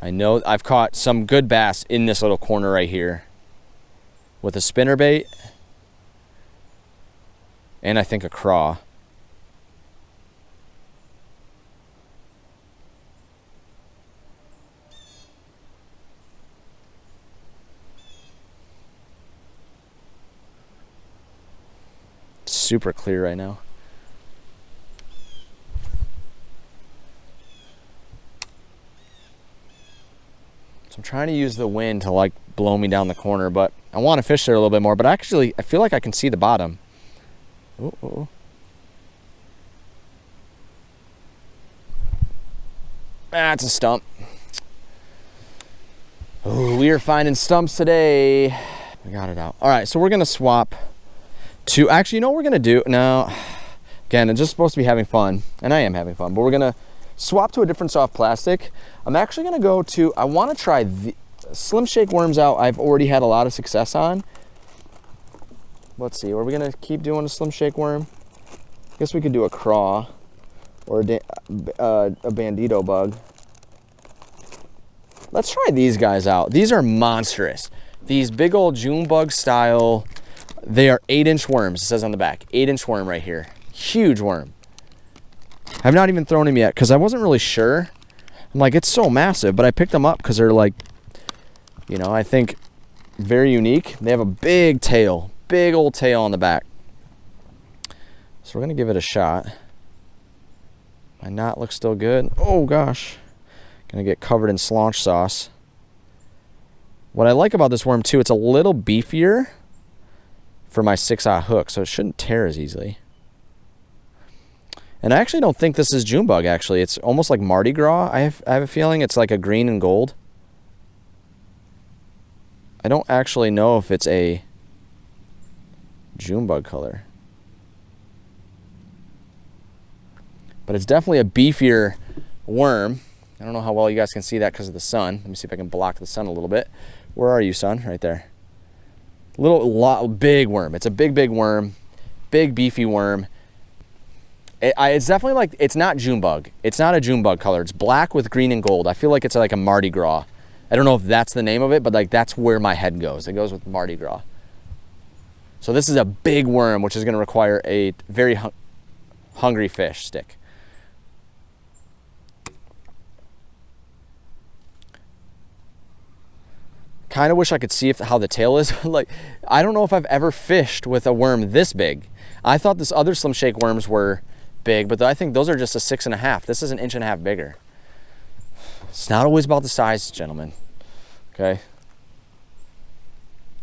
I know I've caught some good bass in this little corner right here with a spinnerbait and I think a craw. Super clear right now. So I'm trying to use the wind to like blow me down the corner, but I want to fish there a little bit more, but actually I feel like I can see the bottom. Ooh. That's a stump. Ooh, we are finding stumps today. We got it out. All right, so we're gonna swap to, actually, you know what we're gonna do? No, again, it's just supposed to be having fun, and I am having fun, but we're gonna swap to a different soft plastic. I'm actually gonna go to, I wanna try the Slim Shake worms out. I've already had a lot of success on. Let's see, are we gonna keep doing a Slim Shake worm? I guess we could do a craw or a bandito bug. Let's try these guys out. These are monstrous. These big old June bug style, they are 8-inch worms, it says on the back. 8-inch worm right here. Huge worm. I've not even thrown them yet because I wasn't really sure. I'm like, it's so massive, but I picked them up because they're like, you know, I think very unique. They have a big tail, big old tail on the back. So we're gonna give it a shot. My knot looks still good. Oh gosh. Gonna get covered in slaunch sauce. What I like about this worm too, it's a little beefier for my 6/0 hook, so it shouldn't tear as easily. And I actually don't think this is June bug, actually. It's almost like Mardi Gras. I have a feeling it's like a green and gold. I don't actually know if it's a June bug color. But it's definitely a beefier worm. I don't know how well you guys can see that because of the sun. Let me see if I can block the sun a little bit. Where are you, sun? Right there. Big worm. It's a big worm. Big beefy worm. It's definitely like, it's not June bug. It's not a June bug color. It's black with green and gold. I feel like it's like a Mardi Gras. I don't know if that's the name of it, but like that's where my head goes. It goes with Mardi Gras. So this is a big worm, which is going to require a very hungry fish stick. Kind of wish I could see how the tail is. Like, I don't know if I've ever fished with a worm this big. I thought this other Slim Shake worms were big, but I think those are just a 6.5. This is an 1.5 inches bigger. It's not always about the size, gentlemen. Okay?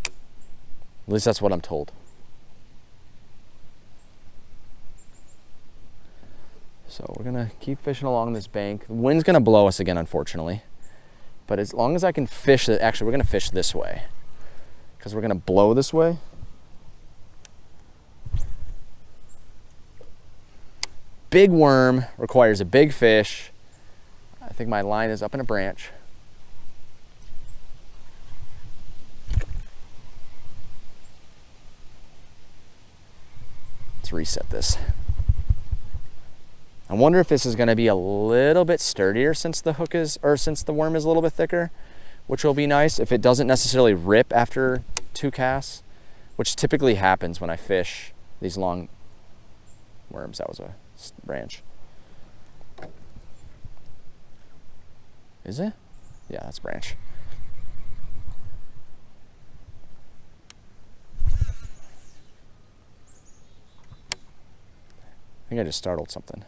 At least that's what I'm told. So we're gonna keep fishing along this bank. The wind's gonna blow us again, unfortunately. But as long as I can fish it, actually we're gonna fish this way because we're gonna blow this way. Big worm requires a big fish. I think my line is up in a branch. Let's reset this. I wonder if this is gonna be a little bit sturdier since the hook is, or since the worm is a little bit thicker, which will be nice if it doesn't necessarily rip after 2 casts, which typically happens when I fish these long worms. That was a branch. Is it? Yeah, that's branch. I think I just startled something.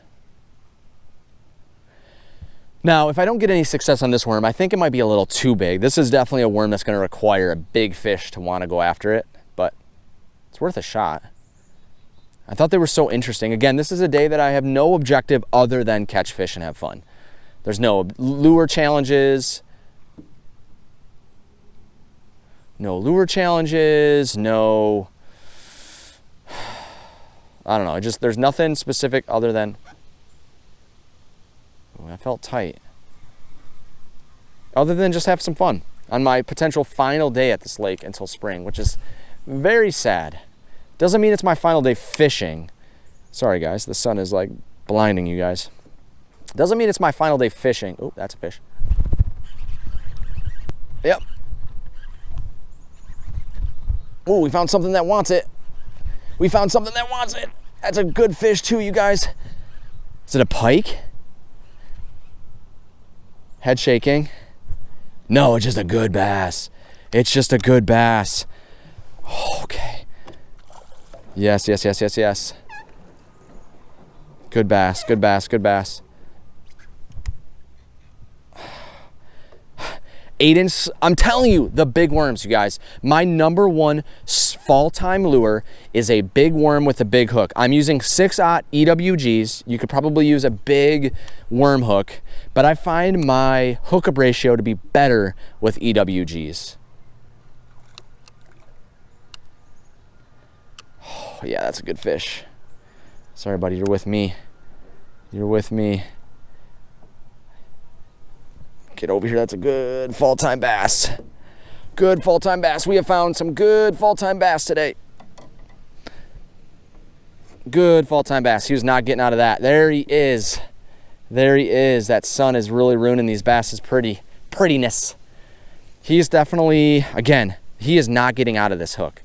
Now, if I don't get any success on this worm, I think it might be a little too big. This is definitely a worm that's going to require a big fish to want to go after it, but it's worth a shot. I thought they were so interesting. Again, this is a day that I have no objective other than catch fish and have fun. There's no lure challenges. No lure challenges, no, I don't know, just there's nothing specific other than, ooh, that felt tight. Other than just have some fun on my potential final day at this lake until spring, which is very sad. Doesn't mean it's my final day fishing. Sorry guys, the sun is like blinding you guys. Doesn't mean it's my final day fishing. Oh, that's a fish. Yep. Oh, we found something that wants it. We found something that wants it. That's a good fish too, you guys. Is it a pike? Head shaking. No, it's just a good bass. It's just a good bass. Okay. Yes, yes, yes, yes, yes. Good bass, good bass, good bass. 8-inch, I'm telling you, the big worms, you guys. My #1 fall time lure is a big worm with a big hook. I'm using 6/0 EWGs. You could probably use a big worm hook, but I find my hookup ratio to be better with EWGs. Oh, yeah, that's a good fish. Sorry, buddy, you're with me. You're with me. Get over here, that's a good fall time bass. Good fall time bass. We have found some good fall time bass today. Good fall time bass. He was not getting out of that. There he is. There he is. That sun is really ruining these basses' prettiness. He's definitely, again, he is not getting out of this hook.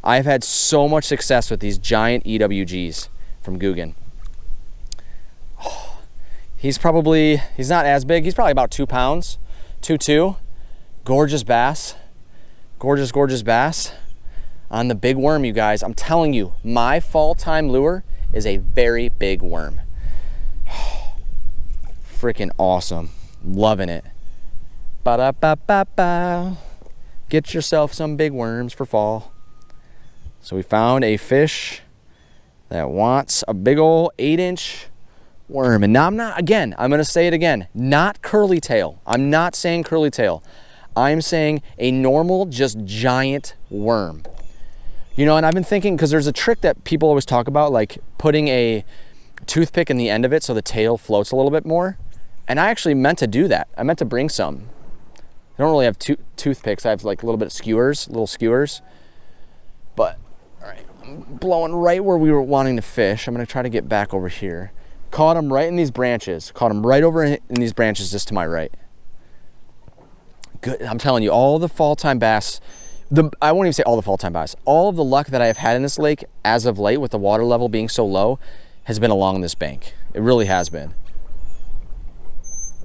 I've had so much success with these giant EWGs from Guggen. He's not as big. He's probably about 2 pounds, 2.2. Gorgeous bass. Gorgeous, gorgeous bass. On the big worm, you guys. I'm telling you, my fall time lure is a very big worm. Freaking awesome. Loving it. Ba-da-ba-ba-ba. Get yourself some big worms for fall. So we found a fish that wants a big old 8-inch worm. And now I'm going to say it again, not curly tail. I'm not saying curly tail. I'm saying a normal, just giant worm. You know, and I've been thinking, because there's a trick that people always talk about, like putting a toothpick in the end of it so the tail floats a little bit more. And I actually meant to do that. I meant to bring some. I don't really have toothpicks. I have like a little bit of skewers, little skewers. But, all right, I'm blowing right where we were wanting to fish. I'm going to try to get back over here. Caught him right in these branches. Caught him right over in these branches just to my right. Good. I'm telling you, all the fall time bass, I won't even say all the fall time bass, all of the luck that I have had in this lake as of late with the water level being so low has been along this bank. It really has been.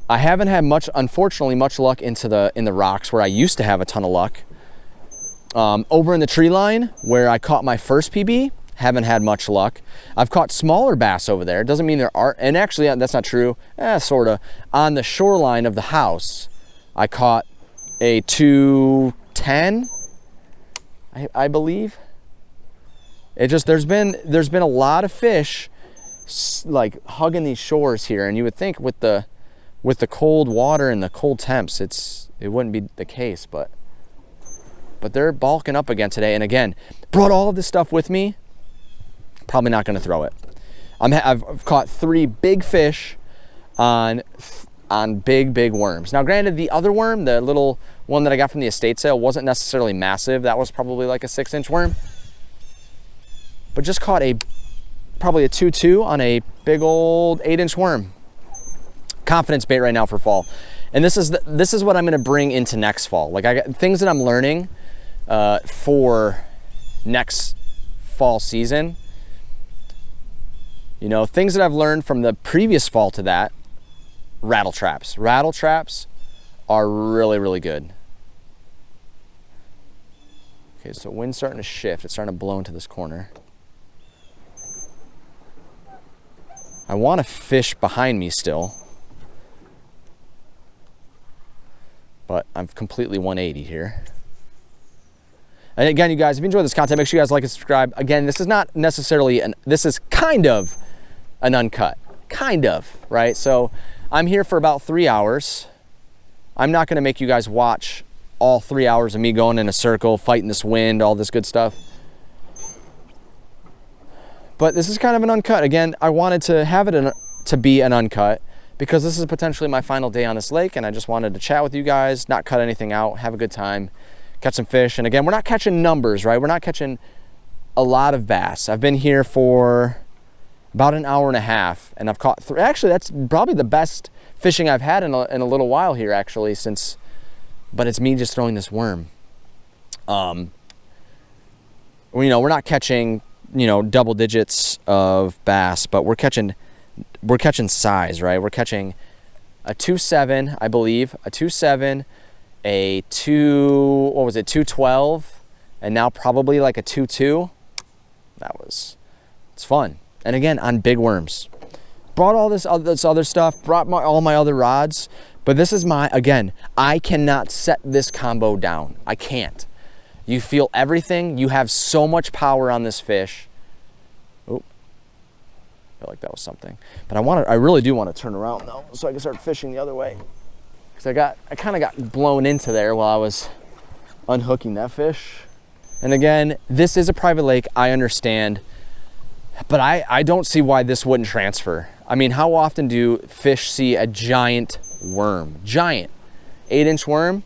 I haven't had unfortunately, much luck in the rocks where I used to have a ton of luck. Over in the tree line where I caught my first PB, haven't had much luck. I've caught smaller bass over there. Doesn't mean there are, and actually that's not true, sorta. On the shoreline of the house, I caught a 210, I believe. It just, there's been a lot of fish like hugging these shores here, and you would think with the cold water and the cold temps, it wouldn't be the case, but they're bulking up again today. And again, brought all of this stuff with me. Probably not going to throw it. I've caught 3 big fish on big worms. Now, granted, the other worm, the little one that I got from the estate sale, wasn't necessarily massive. That was probably like a 6-inch worm. But just caught a probably a 2-2 on a big old 8-inch worm. Confidence bait right now for fall. And this is what I'm gonna bring into next fall. Like I got things that I'm learning for next fall season. You know, things that I've learned from the previous fall to that, rattle traps. Rattle traps are really, really good. Okay, so wind's starting to shift. It's starting to blow into this corner. I want to fish behind me still, but I'm completely 180 here. And again, you guys, if you enjoy this content, make sure you guys like and subscribe. Again, this is not necessarily this is kind of an uncut, kind of, right? So I'm here for about 3 hours. I'm not going to make you guys watch all 3 hours of me going in a circle, fighting this wind, all this good stuff. But this is kind of an uncut. Again, I wanted to have it to be an uncut because this is potentially my final day on this lake, and I just wanted to chat with you guys, not cut anything out, have a good time, catch some fish. And again, we're not catching numbers, right? We're not catching a lot of bass. I've been here for about an hour and a half, and I've caught actually, that's probably the best fishing I've had in a little while here, actually, since, but it's me just throwing this worm. You know, we're not catching, you know, double digits of bass, but we're catching size, right? We're catching a 2.7, I believe, a 2.7, a 212, and now probably like a 2.2. It's fun. And again, on big worms. Brought all this other stuff, brought all my other rods, but this is again, I cannot set this combo down. I can't. You feel everything. You have so much power on this fish. Oh, I feel like that was something. But I really do want to turn around though, so I can start fishing the other way. Because I kind of got blown into there while I was unhooking that fish. And again, this is a private lake, I understand. But I don't see why this wouldn't transfer. I mean, how often do fish see a giant worm? Giant 8-inch worm?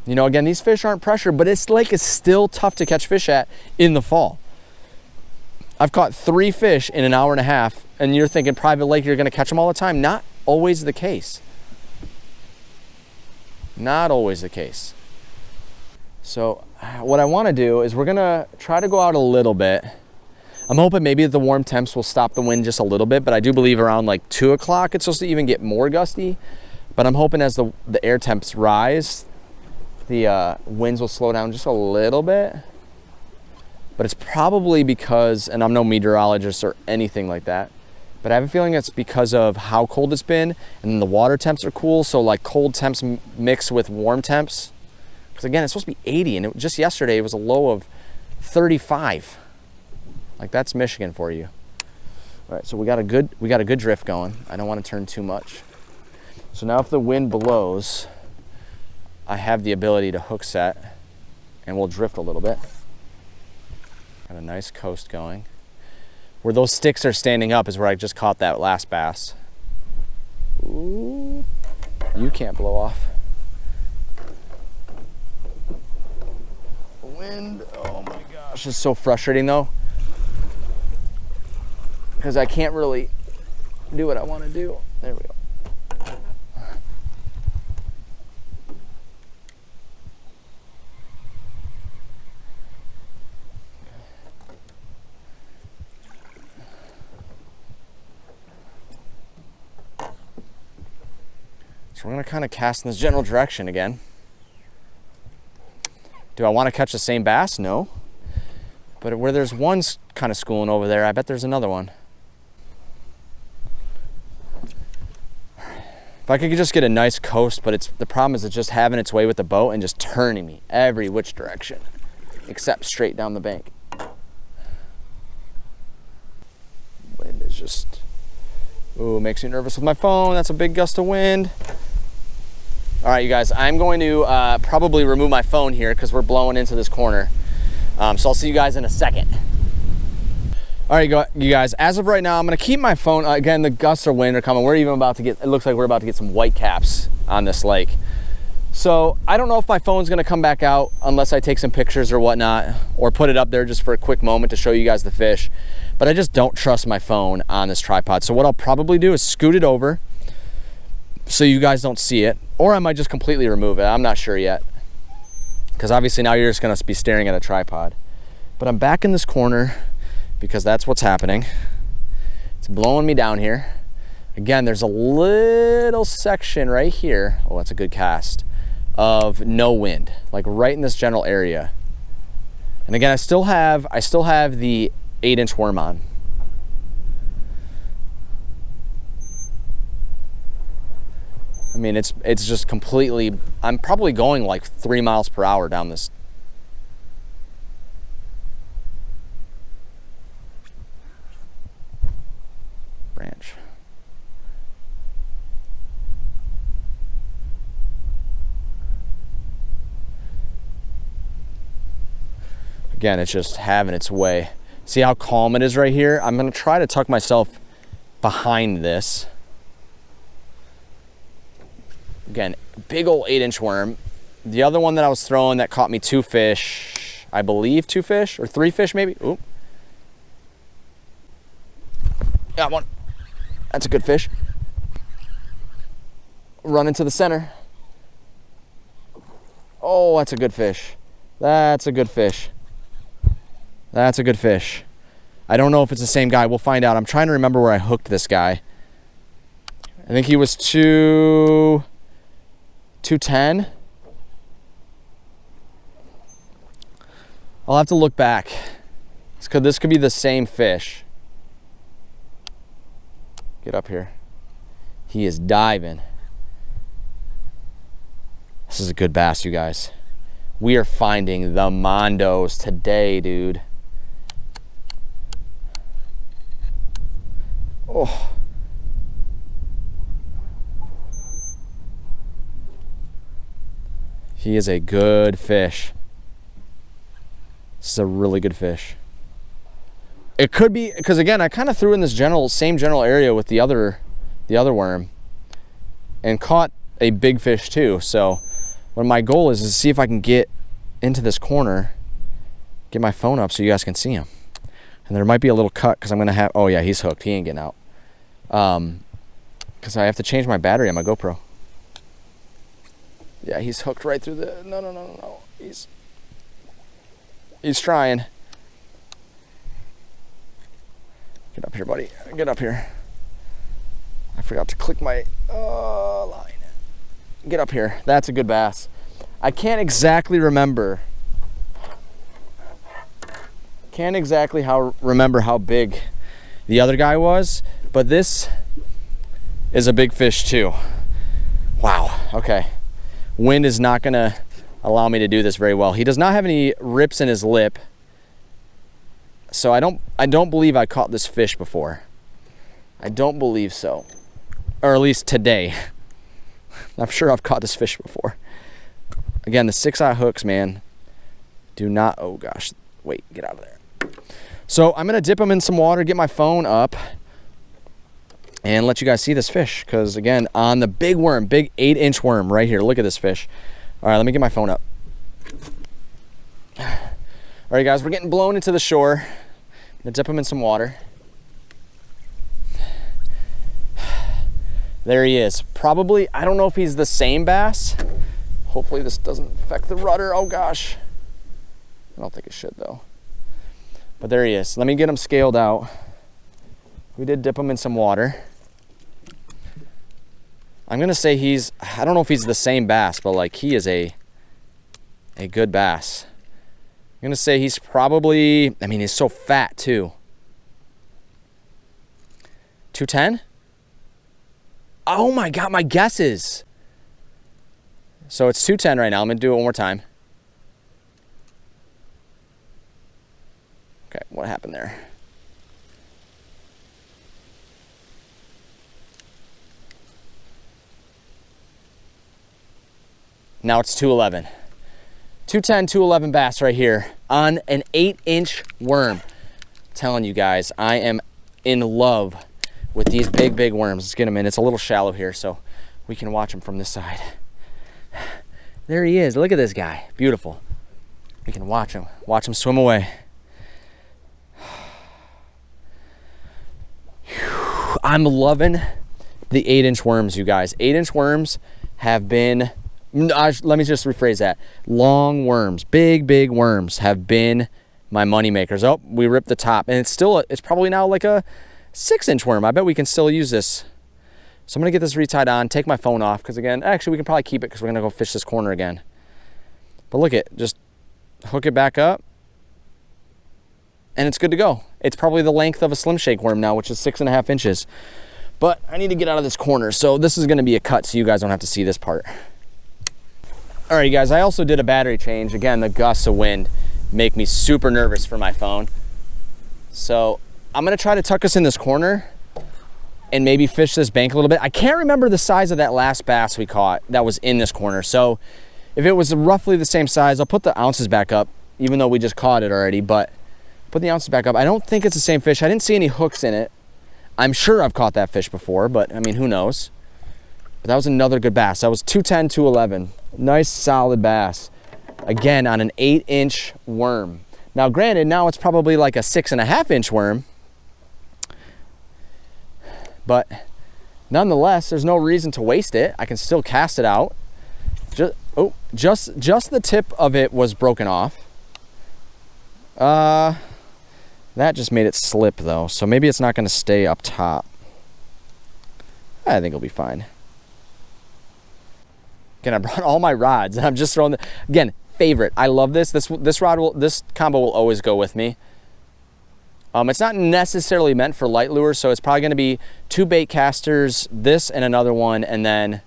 You know, again, these fish aren't pressured, but this lake is still tough to catch fish at in the fall. I've caught 3 fish in an hour and a half, and you're thinking private lake, you're gonna catch them all the time. Not always the case. Not always the case. So what I wanna do is we're gonna try to go out a little bit. I'm hoping maybe the warm temps will stop the wind just a little bit, but I do believe around like 2 o'clock it's supposed to even get more gusty. But I'm hoping as the air temps rise, the winds will slow down just a little bit. But it's probably because, and I'm no meteorologist or anything like that, but I have a feeling it's because of how cold it's been, and then the water temps are cool, so like cold temps mix with warm temps. Because again, it's supposed to be 80, and just yesterday it was a low of 35. Like that's Michigan for you. All right, so we got a good drift going. I don't want to turn too much. So now if the wind blows, I have the ability to hook set, and we'll drift a little bit. Got a nice coast going. Where those sticks are standing up is where I just caught that last bass. Ooh, you can't blow off. Wind, oh my gosh, it's so frustrating though. Because I can't really do what I want to do. There we go. So we're going to kind of cast in this general direction again. Do I want to catch the same bass? No. But where there's one kind of schooling over there, I bet there's another one. If I could just get a nice coast, but the problem is it's just having its way with the boat and just turning me every which direction, except straight down the bank. Wind is just, ooh, makes me nervous with my phone. That's a big gust of wind. All right, you guys, I'm going to probably remove my phone here because we're blowing into this corner. So I'll see you guys in a second. All right, you guys, as of right now, I'm gonna keep my phone. Again, the gusts of wind are coming. We're even about to get, it looks like we're about to get some white caps on this lake. So I don't know if my phone's gonna come back out unless I take some pictures or whatnot, or put it up there just for a quick moment to show you guys the fish. but I just don't trust my phone on this tripod. So what I'll probably do is scoot it over so you guys don't see it, or I might just completely remove it. I'm not sure yet, because obviously now you're just gonna be staring at a tripod. But I'm back in this corner because that's what's happening. It's blowing me down here. Again, there's a little section right here. Oh, that's a good cast of no wind, like right in this general area. And again, I still have the 8-inch worm on. I mean, it's just completely, I'm probably going like 3 miles per hour down this. Branch. Again, it's just having its way. See how calm it is right here? I'm gonna try to tuck myself behind this. Again, big old 8-inch worm. The other one that I was throwing that caught me 2 fish, I believe 2 fish or 3 fish maybe. Ooh. Got one. That's a good fish. Run into the center. Oh, that's a good fish. That's a good fish. That's a good fish. I don't know if it's the same guy. We'll find out. I'm trying to remember where I hooked this guy. I think he was 210. I'll have to look back. This could be the same fish. Get up here. He is diving. This is a good bass, you guys. We are finding the mondos today, dude. Oh. He is a good fish. This is a really good fish. It could be, because again, I kind of threw in this same general area with the other worm and caught a big fish too. So what my goal is to see if I can get into this corner, get my phone up so you guys can see him. And there might be a little cut because I'm gonna have, oh yeah, he's hooked. He ain't getting out. Because I have to change my battery on my GoPro. Yeah, he's hooked right through the, no. He's trying. Get up here, buddy. Get up here. I forgot to click my line. Get up here. That's a good bass. I can't exactly remember. Remember how big the other guy was, but this is a big fish too. Wow. Okay. Wind is not gonna allow me to do this very well. He does not have any rips in his lip, so I don't believe I caught this fish before. I don't believe so, or at least today. I'm sure I've caught this fish before. Again, the 6-aught hooks, man, do not, oh gosh, wait, get out of there. So I'm gonna dip them in some water, get my phone up, and let you guys see this fish. Because again, on the big worm, big 8-inch worm right here, look at this fish. All right, let me get my phone up. All right, guys, we're getting blown into the shore. I'm gonna dip him in some water. There he is. Probably, I don't know if he's the same bass. Hopefully this doesn't affect the rudder. Oh gosh. I don't think it should though. But there he is. Let me get him scaled out. We did dip him in some water. I'm gonna say I don't know if he's the same bass, but like he is a good bass. I'm gonna say he's probably, I mean, he's so fat too. 210? Oh my God, my guesses. So it's 210 right now. I'm gonna do it one more time. Okay, what happened there? Now it's 211. 210, 211 bass right here on an 8-inch worm. I'm telling you guys, I am in love with these big worms. Let's get them in. It's a little shallow here, so we can watch them from this side. There he is. Look at this guy. Beautiful. We can watch him swim away. I'm loving the 8-inch worms, you guys. 8-inch worms have been, let me just rephrase that. Long worms, big worms have been my money makers. Oh, we ripped the top, and it's probably now like a 6-inch worm. I bet we can still use this. So I'm gonna get this retied on, take my phone off, because again, actually we can probably keep it because we're gonna go fish this corner again. But look at, just hook it back up, and it's good to go. It's probably the length of a Slim Shake worm now, which is 6.5 inches. But I need to get out of this corner, so this is gonna be a cut so you guys don't have to see this part. All right, you guys, I also did a battery change. Again, the gusts of wind make me super nervous for my phone. So I'm gonna try to tuck us in this corner and maybe fish this bank a little bit. I can't remember the size of that last bass we caught that was in this corner. So if it was roughly the same size, I'll put the ounces back up, even though we just caught it already, but put the ounces back up. I don't think it's the same fish. I didn't see any hooks in it. I'm sure I've caught that fish before, but I mean, who knows? But that was another good bass. That was 210, 211. Nice solid bass. Again, on an 8-inch worm. Now granted, now it's probably like a 6.5-inch worm, but nonetheless, there's no reason to waste it. I can still cast it out. Just the tip of it was broken off. That just made it slip though, so maybe it's not gonna stay up top. I think it'll be fine. Again, I brought all my rods, and I'm just throwing again, favorite. I love this. This combo will always go with me. It's not necessarily meant for light lures, so it's probably gonna be 2 bait casters, this and another one, and then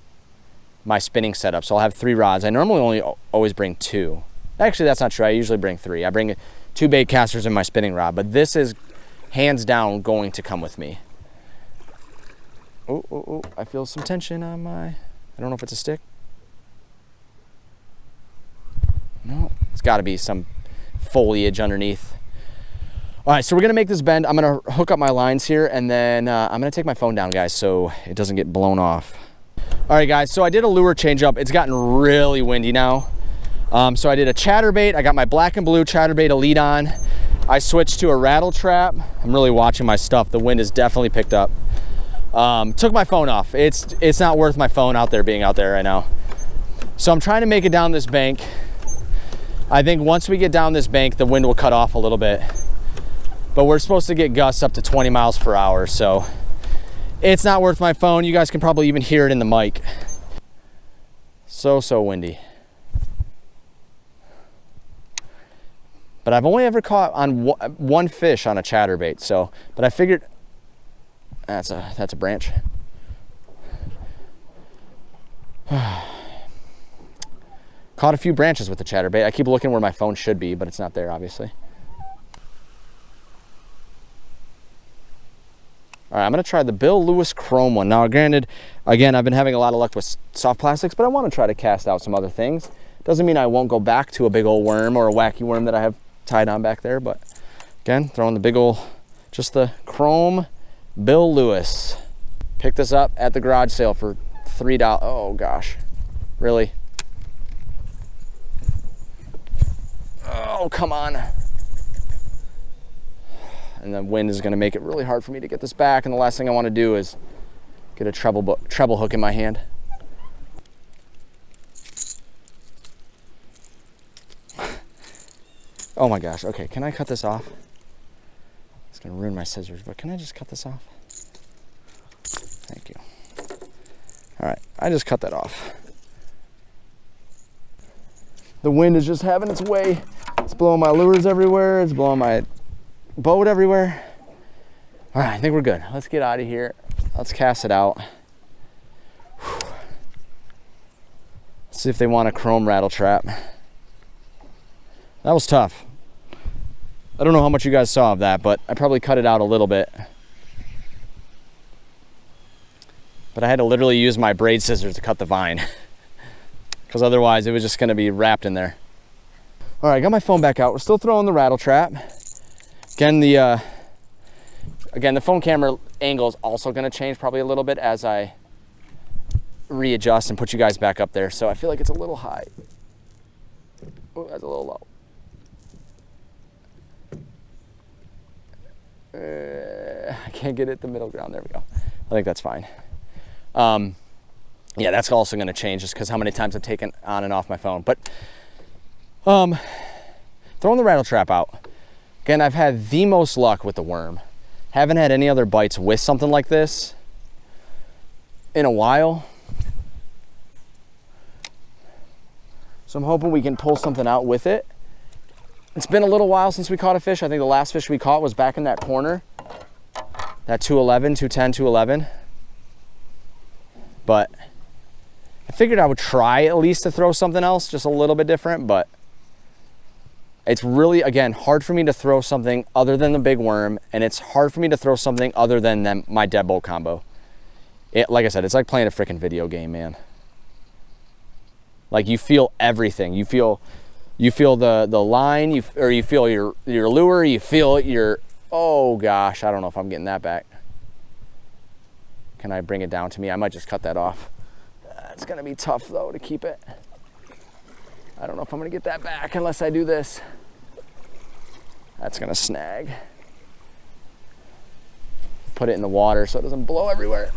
my spinning setup. So I'll have 3 rods. I normally always bring 2. Actually, that's not true. I usually bring 3. I bring 2 bait casters and my spinning rod, but this is hands down going to come with me. Oh, I feel some tension on my, I don't know if it's a stick. No, it's gotta be some foliage underneath. All right, so we're gonna make this bend. I'm gonna hook up my lines here, and then I'm gonna take my phone down, guys, so it doesn't get blown off. All right, guys, so I did a lure change up. It's gotten really windy now. So I did a chatterbait. I got my black and blue chatterbait Elite on. I switched to a rattle trap. I'm really watching my stuff. The wind has definitely picked up. Took my phone off. It's not worth my phone being out there right now. So I'm trying to make it down this bank. I think once we get down this bank, the wind will cut off a little bit. But we're supposed to get gusts up to 20 miles per hour, so it's not worth my phone. You guys can probably even hear it in the mic. So windy. But I've only ever caught on one fish on a chatterbait, so, but I figured that's a branch. Caught a few branches with the chatterbait. I keep looking where my phone should be, but it's not there, obviously. All right, I'm gonna try the Bill Lewis Chrome one. Now, granted, again, I've been having a lot of luck with soft plastics, but I wanna try to cast out some other things. Doesn't mean I won't go back to a big old worm or a wacky worm that I have tied on back there, but again, throwing the big old, just the Chrome Bill Lewis. Picked this up at the garage sale for $3. Oh gosh, really? Oh, come on. And the wind is gonna make it really hard for me to get this back, and the last thing I wanna do is get a treble hook in my hand. Oh my gosh, okay, can I cut this off? It's gonna ruin my scissors, but can I just cut this off? Thank you. All right, I just cut that off. The wind is just having its way. It's blowing my lures everywhere. It's blowing my boat everywhere. All right, I think we're good. Let's get out of here. Let's cast it out. Whew. Let's see if they want a chrome rattle trap. That was tough. I don't know how much you guys saw of that, but I probably cut it out a little bit. But I had to literally use my braid scissors to cut the vine because otherwise it was just gonna be wrapped in there. All right, I got my phone back out. We're still throwing the rattle trap. Again, the phone camera angle is also gonna change probably a little bit as I readjust and put you guys back up there. So I feel like it's a little high. Oh, that's a little low. I can't get it the middle ground. There we go. I think that's fine. Yeah, that's also gonna change just because how many times I've taken on and off my phone. But throwing the rattle trap out. Again, I've had the most luck with the worm. Haven't had any other bites with something like this in a while. So I'm hoping we can pull something out with it. It's been a little while since we caught a fish. I think the last fish we caught was back in that corner. That 211, 210, 211. But I figured I would try at least to throw something else, just a little bit different, but it's really, again, hard for me to throw something other than the big worm, and it's hard for me to throw something other than my deadbolt combo. Like I said, it's like playing a freaking video game, man. Like, you feel everything. You feel the line, you feel your lure, you feel your, oh gosh, I don't know if I'm getting that back. Can I bring it down to me? I might just cut that off. It's gonna be tough though to keep it. I don't know if I'm gonna get that back unless I do this. That's gonna snag. Put it in the water so it doesn't blow everywhere.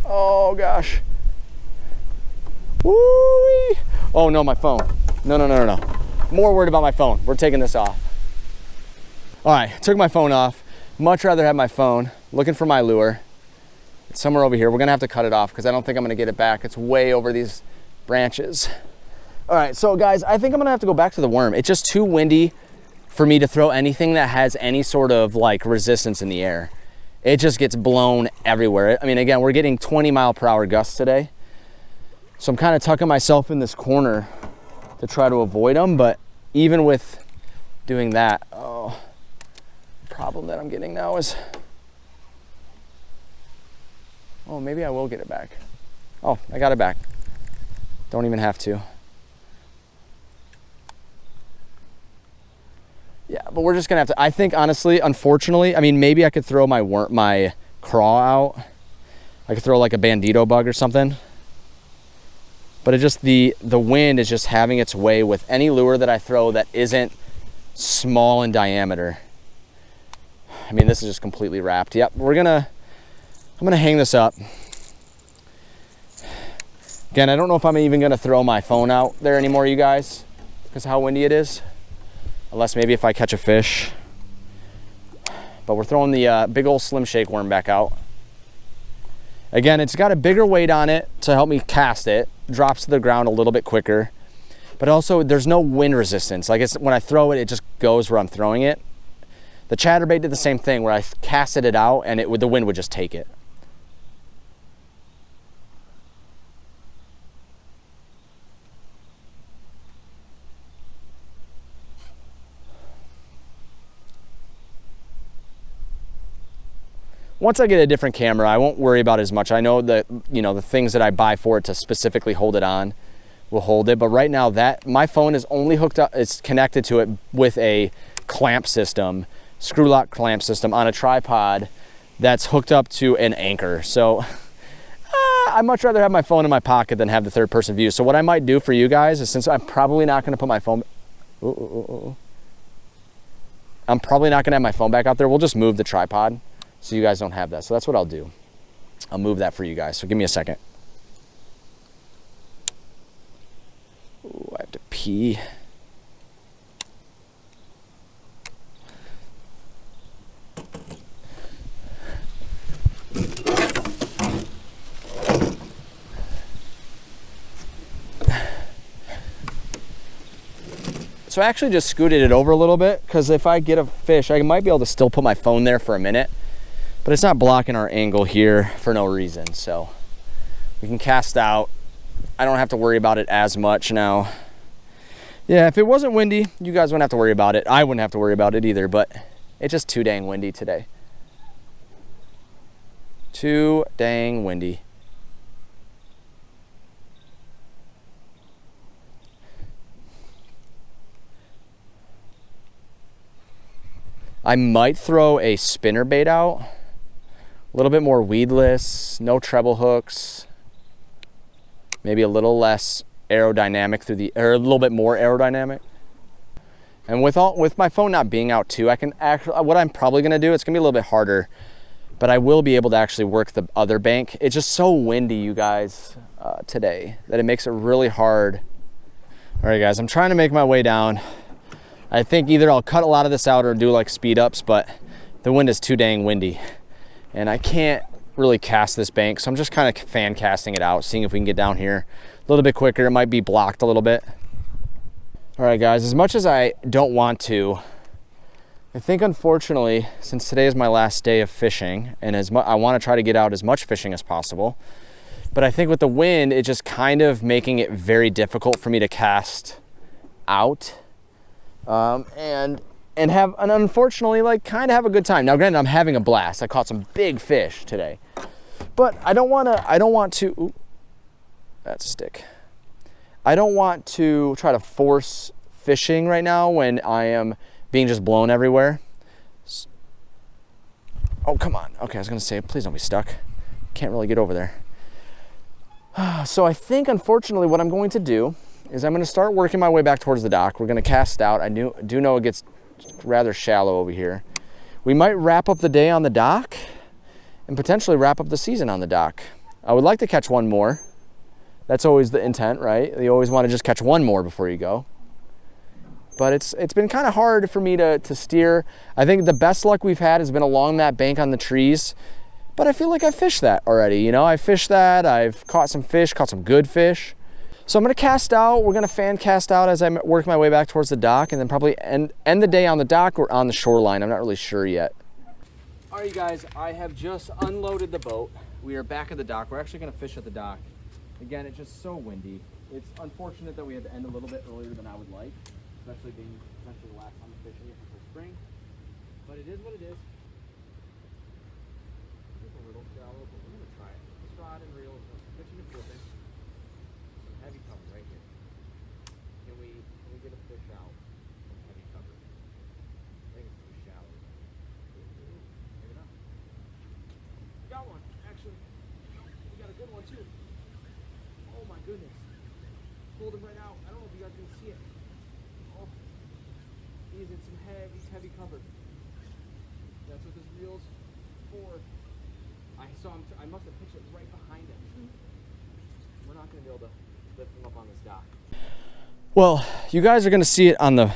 Oh gosh. Woo-wee. Oh no, my phone. No. More worried about my phone. We're taking this off. All right, took my phone off. Much rather have my phone. Looking for my lure. It's somewhere over here. We're gonna have to cut it off because I don't think I'm gonna get it back. It's way over these branches. All right, so guys, I think I'm gonna have to go back to the worm. It's just too windy for me to throw anything that has any sort of like resistance in the air. It just gets blown everywhere. I mean, again, we're getting 20-mile-per-hour gusts today. So I'm kind of tucking myself in this corner to try to avoid them, but even with doing that, oh, the problem that I'm getting now is, oh, maybe I will get it back. Oh, I got it back. Don't even have to. Yeah, but we're just gonna have to, I think honestly, unfortunately, I mean, maybe I could throw my craw out. I could throw like a bandito bug or something. But it just, the wind is just having its way with any lure that I throw that isn't small in diameter. I mean, this is just completely wrapped. Yep, I'm gonna hang this up. Again, I don't know if I'm even gonna throw my phone out there anymore, you guys, because of how windy it is. Unless maybe if I catch a fish. But we're throwing the big old Slim Shake worm back out. Again, it's got a bigger weight on it to help me cast it. Drops to the ground a little bit quicker. But also, there's no wind resistance. Like, when I throw it, it just goes where I'm throwing it. The chatterbait did the same thing, where I casted it out and the wind would just take it. Once I get a different camera, I won't worry about it as much. I know that, you know, the things that I buy for it to specifically hold it on will hold it. But right now, my phone is only hooked up, it's connected to it with a clamp system, screw lock clamp system on a tripod that's hooked up to an anchor. So I'd much rather have my phone in my pocket than have the third person view. So what I might do for you guys is, since I'm probably not gonna put my phone, I'm probably not gonna have my phone back out there, we'll just move the tripod so you guys don't have that. So that's what I'll do. I'll move that for you guys. So give me a second. Ooh, I have to pee. So I actually just scooted it over a little bit, because if I get a fish, I might be able to still put my phone there for a minute. But it's not blocking our angle here for no reason. So we can cast out. I don't have to worry about it as much now. Yeah, if it wasn't windy, you guys wouldn't have to worry about it. I wouldn't have to worry about it either, but it's just too dang windy today. Too dang windy. I might throw a spinner bait out. A little bit more weedless, no treble hooks, maybe a little less aerodynamic or a little bit more aerodynamic. And with my phone not being out too, I can actually, what I'm probably gonna do, it's gonna be a little bit harder but I will be able to actually work the other bank. It's just so windy, you guys, today, that it makes it really hard. All right, guys, I'm trying to make my way down. I think either I'll cut a lot of this out or do like speed ups, but the wind is too dang windy and I can't really cast this bank. So I'm just kind of fan casting it out, seeing if we can get down here a little bit quicker. It might be blocked a little bit. All right, guys, as much as I don't want to, I think unfortunately, since today is my last day of fishing and I want to try to get out as much fishing as possible, but I think with the wind, it's just kind of making it very difficult for me to cast out and unfortunately, like, kind of have a good time. Now, granted, I'm having a blast. I caught some big fish today, but I don't want to, ooh, that's a stick. I don't want to try to force fishing right now when I am being just blown everywhere. Oh, come on. Okay, I was gonna say, please don't be stuck. Can't really get over there. So I think, unfortunately, what I'm going to do is I'm gonna start working my way back towards the dock. We're gonna cast out. I do know it gets rather shallow over here. We might wrap up the day on the dock and potentially wrap up the season on the dock. I would like to catch one more. That's always the intent, right? You always want to just catch one more before you go. But it's been kind of hard for me to steer. I think the best luck we've had has been along that bank on the trees, but I feel like I fished that already. You know, I fished that, I've caught some fish, caught some good fish. So I'm gonna cast out, we're gonna fan cast out as I work my way back towards the dock, and then probably end the day on the dock or on the shoreline. I'm not really sure yet. All right, you guys, I have just unloaded the boat. We are back at the dock. We're actually gonna fish at the dock. Again, it's just so windy. It's unfortunate that we had to end a little bit earlier than I would like, especially being potentially the last time I'm fishing it until spring. But it is what it is. It's a little shallow, but we're gonna try it. This rod and reel is pitching and flipping. Some heavy cover right here. Can we get a fish out from heavy cover? I think it's too shallow. Maybe not. Got one, actually. We got a good one too. Oh my goodness. Pulled him right out. I don't know if you guys can see it. Oh. He's in some heavy cover. That's what this reel's for. I saw him, I must have pitched it right behind him. We're not gonna be able to lift him up on this dock. Well, you guys are gonna see it on the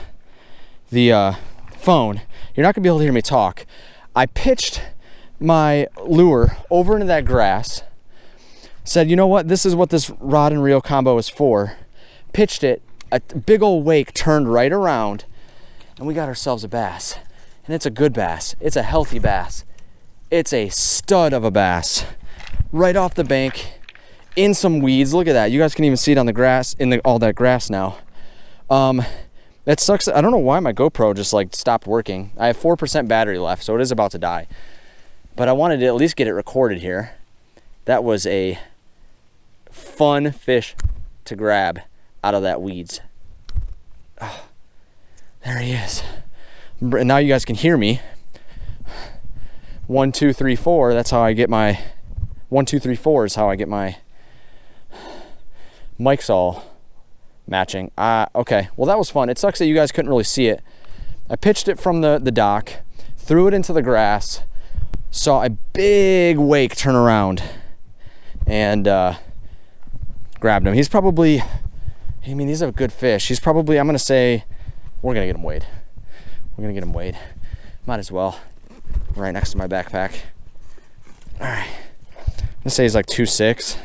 phone. You're not gonna be able to hear me talk. I pitched my lure over into that grass. Said, you know what, this is what this rod and reel combo is for. Pitched it, a big old wake turned right around, and we got ourselves a bass. And it's a good bass. It's a healthy bass. It's a stud of a bass. Right off the bank, in some weeds. Look at that. You guys can even see it on the grass, all that grass now. That sucks. I don't know why my GoPro just like stopped working. I have 4% battery left, so it is about to die. But I wanted to at least get it recorded here. That was a fun fish to grab out of that weeds. Oh, there he is. And now you guys can hear me. 1, 2, 3, 4. That's how I get my 1, 2, 3, 4 is how I get my mics all matching. Okay, well that was fun. It sucks that you guys couldn't really see it. I pitched it from the dock, threw it into the grass, saw a big wake turn around, and grabbed him. He's probably, I mean, he's a good fish. He's probably, I'm gonna say, we're gonna get him weighed. We're gonna get him weighed. Might as well. Right next to my backpack. All right. I'm gonna say he's like 2.6.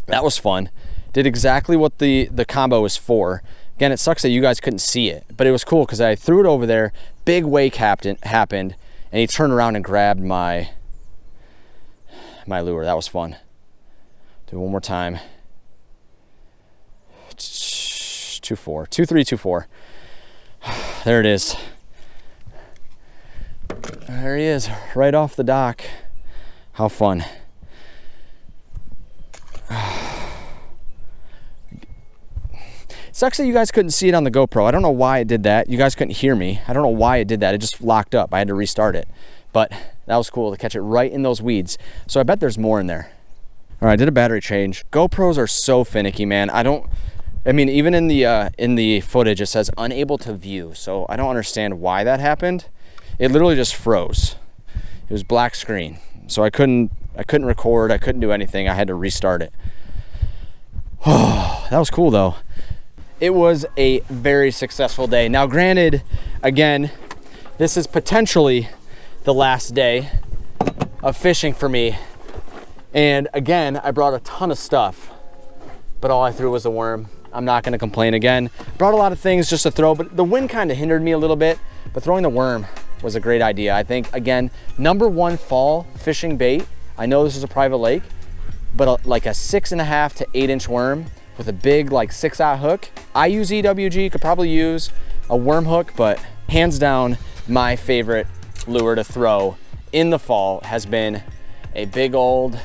That was fun. Did exactly what the combo is for. Again, it sucks that you guys couldn't see it, but it was cool because I threw it over there. Big wake happened, and he turned around and grabbed my lure. That was fun. Do it one more time. 2.4, 2.3, 2.4. There it is. There he is, right off the dock. How fun. Sucks that you guys couldn't see it on the GoPro. I don't know why it did that. You guys couldn't hear me. I don't know why it did that. It just locked up. I had to restart it. But that was cool to catch it right in those weeds. So I bet there's more in there. All right, I did a battery change. GoPros are so finicky, man. I mean, even in the footage, it says unable to view. So I don't understand why that happened. It literally just froze. it was black screen. So I couldn't record, I couldn't do anything. I had to restart it. Oh, that was cool though. It was a very successful day. Now granted, again, this is potentially the last day of fishing for me. And again, I brought a ton of stuff, but all I threw was a worm. I'm not gonna complain again. Brought a lot of things just to throw, but the wind kind of hindered me a little bit, but throwing the worm was a great idea. I think, again, #1 fall fishing bait. I know this is a private lake, but like a 6.5 to 8 inch worm with a big like 6-aught hook. I use EWG, could probably use a worm hook, but hands down, my favorite lure to throw in the fall has been a big old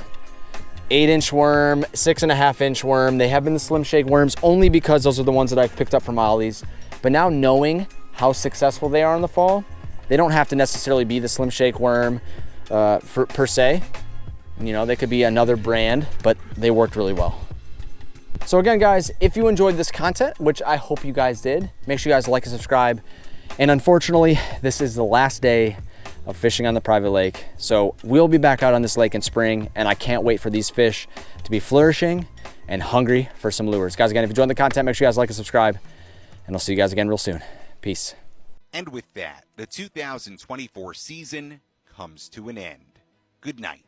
8-inch worm, 6.5-inch worm. They have been the Slim Shake worms only because those are the ones that I've picked up from Ollie's. But now knowing how successful they are in the fall, they don't have to necessarily be the Slim Shake worm per se. You know, they could be another brand, but they worked really well. So again, guys, if you enjoyed this content, which I hope you guys did, make sure you guys like and subscribe. And unfortunately, this is the last day of fishing on the private lake. So we'll be back out on this lake in spring, and I can't wait for these fish to be flourishing and hungry for some lures. Guys, again, if you enjoyed the content, make sure you guys like and subscribe, and I'll see you guys again real soon. Peace. And with that, the 2024 season comes to an end. Good night.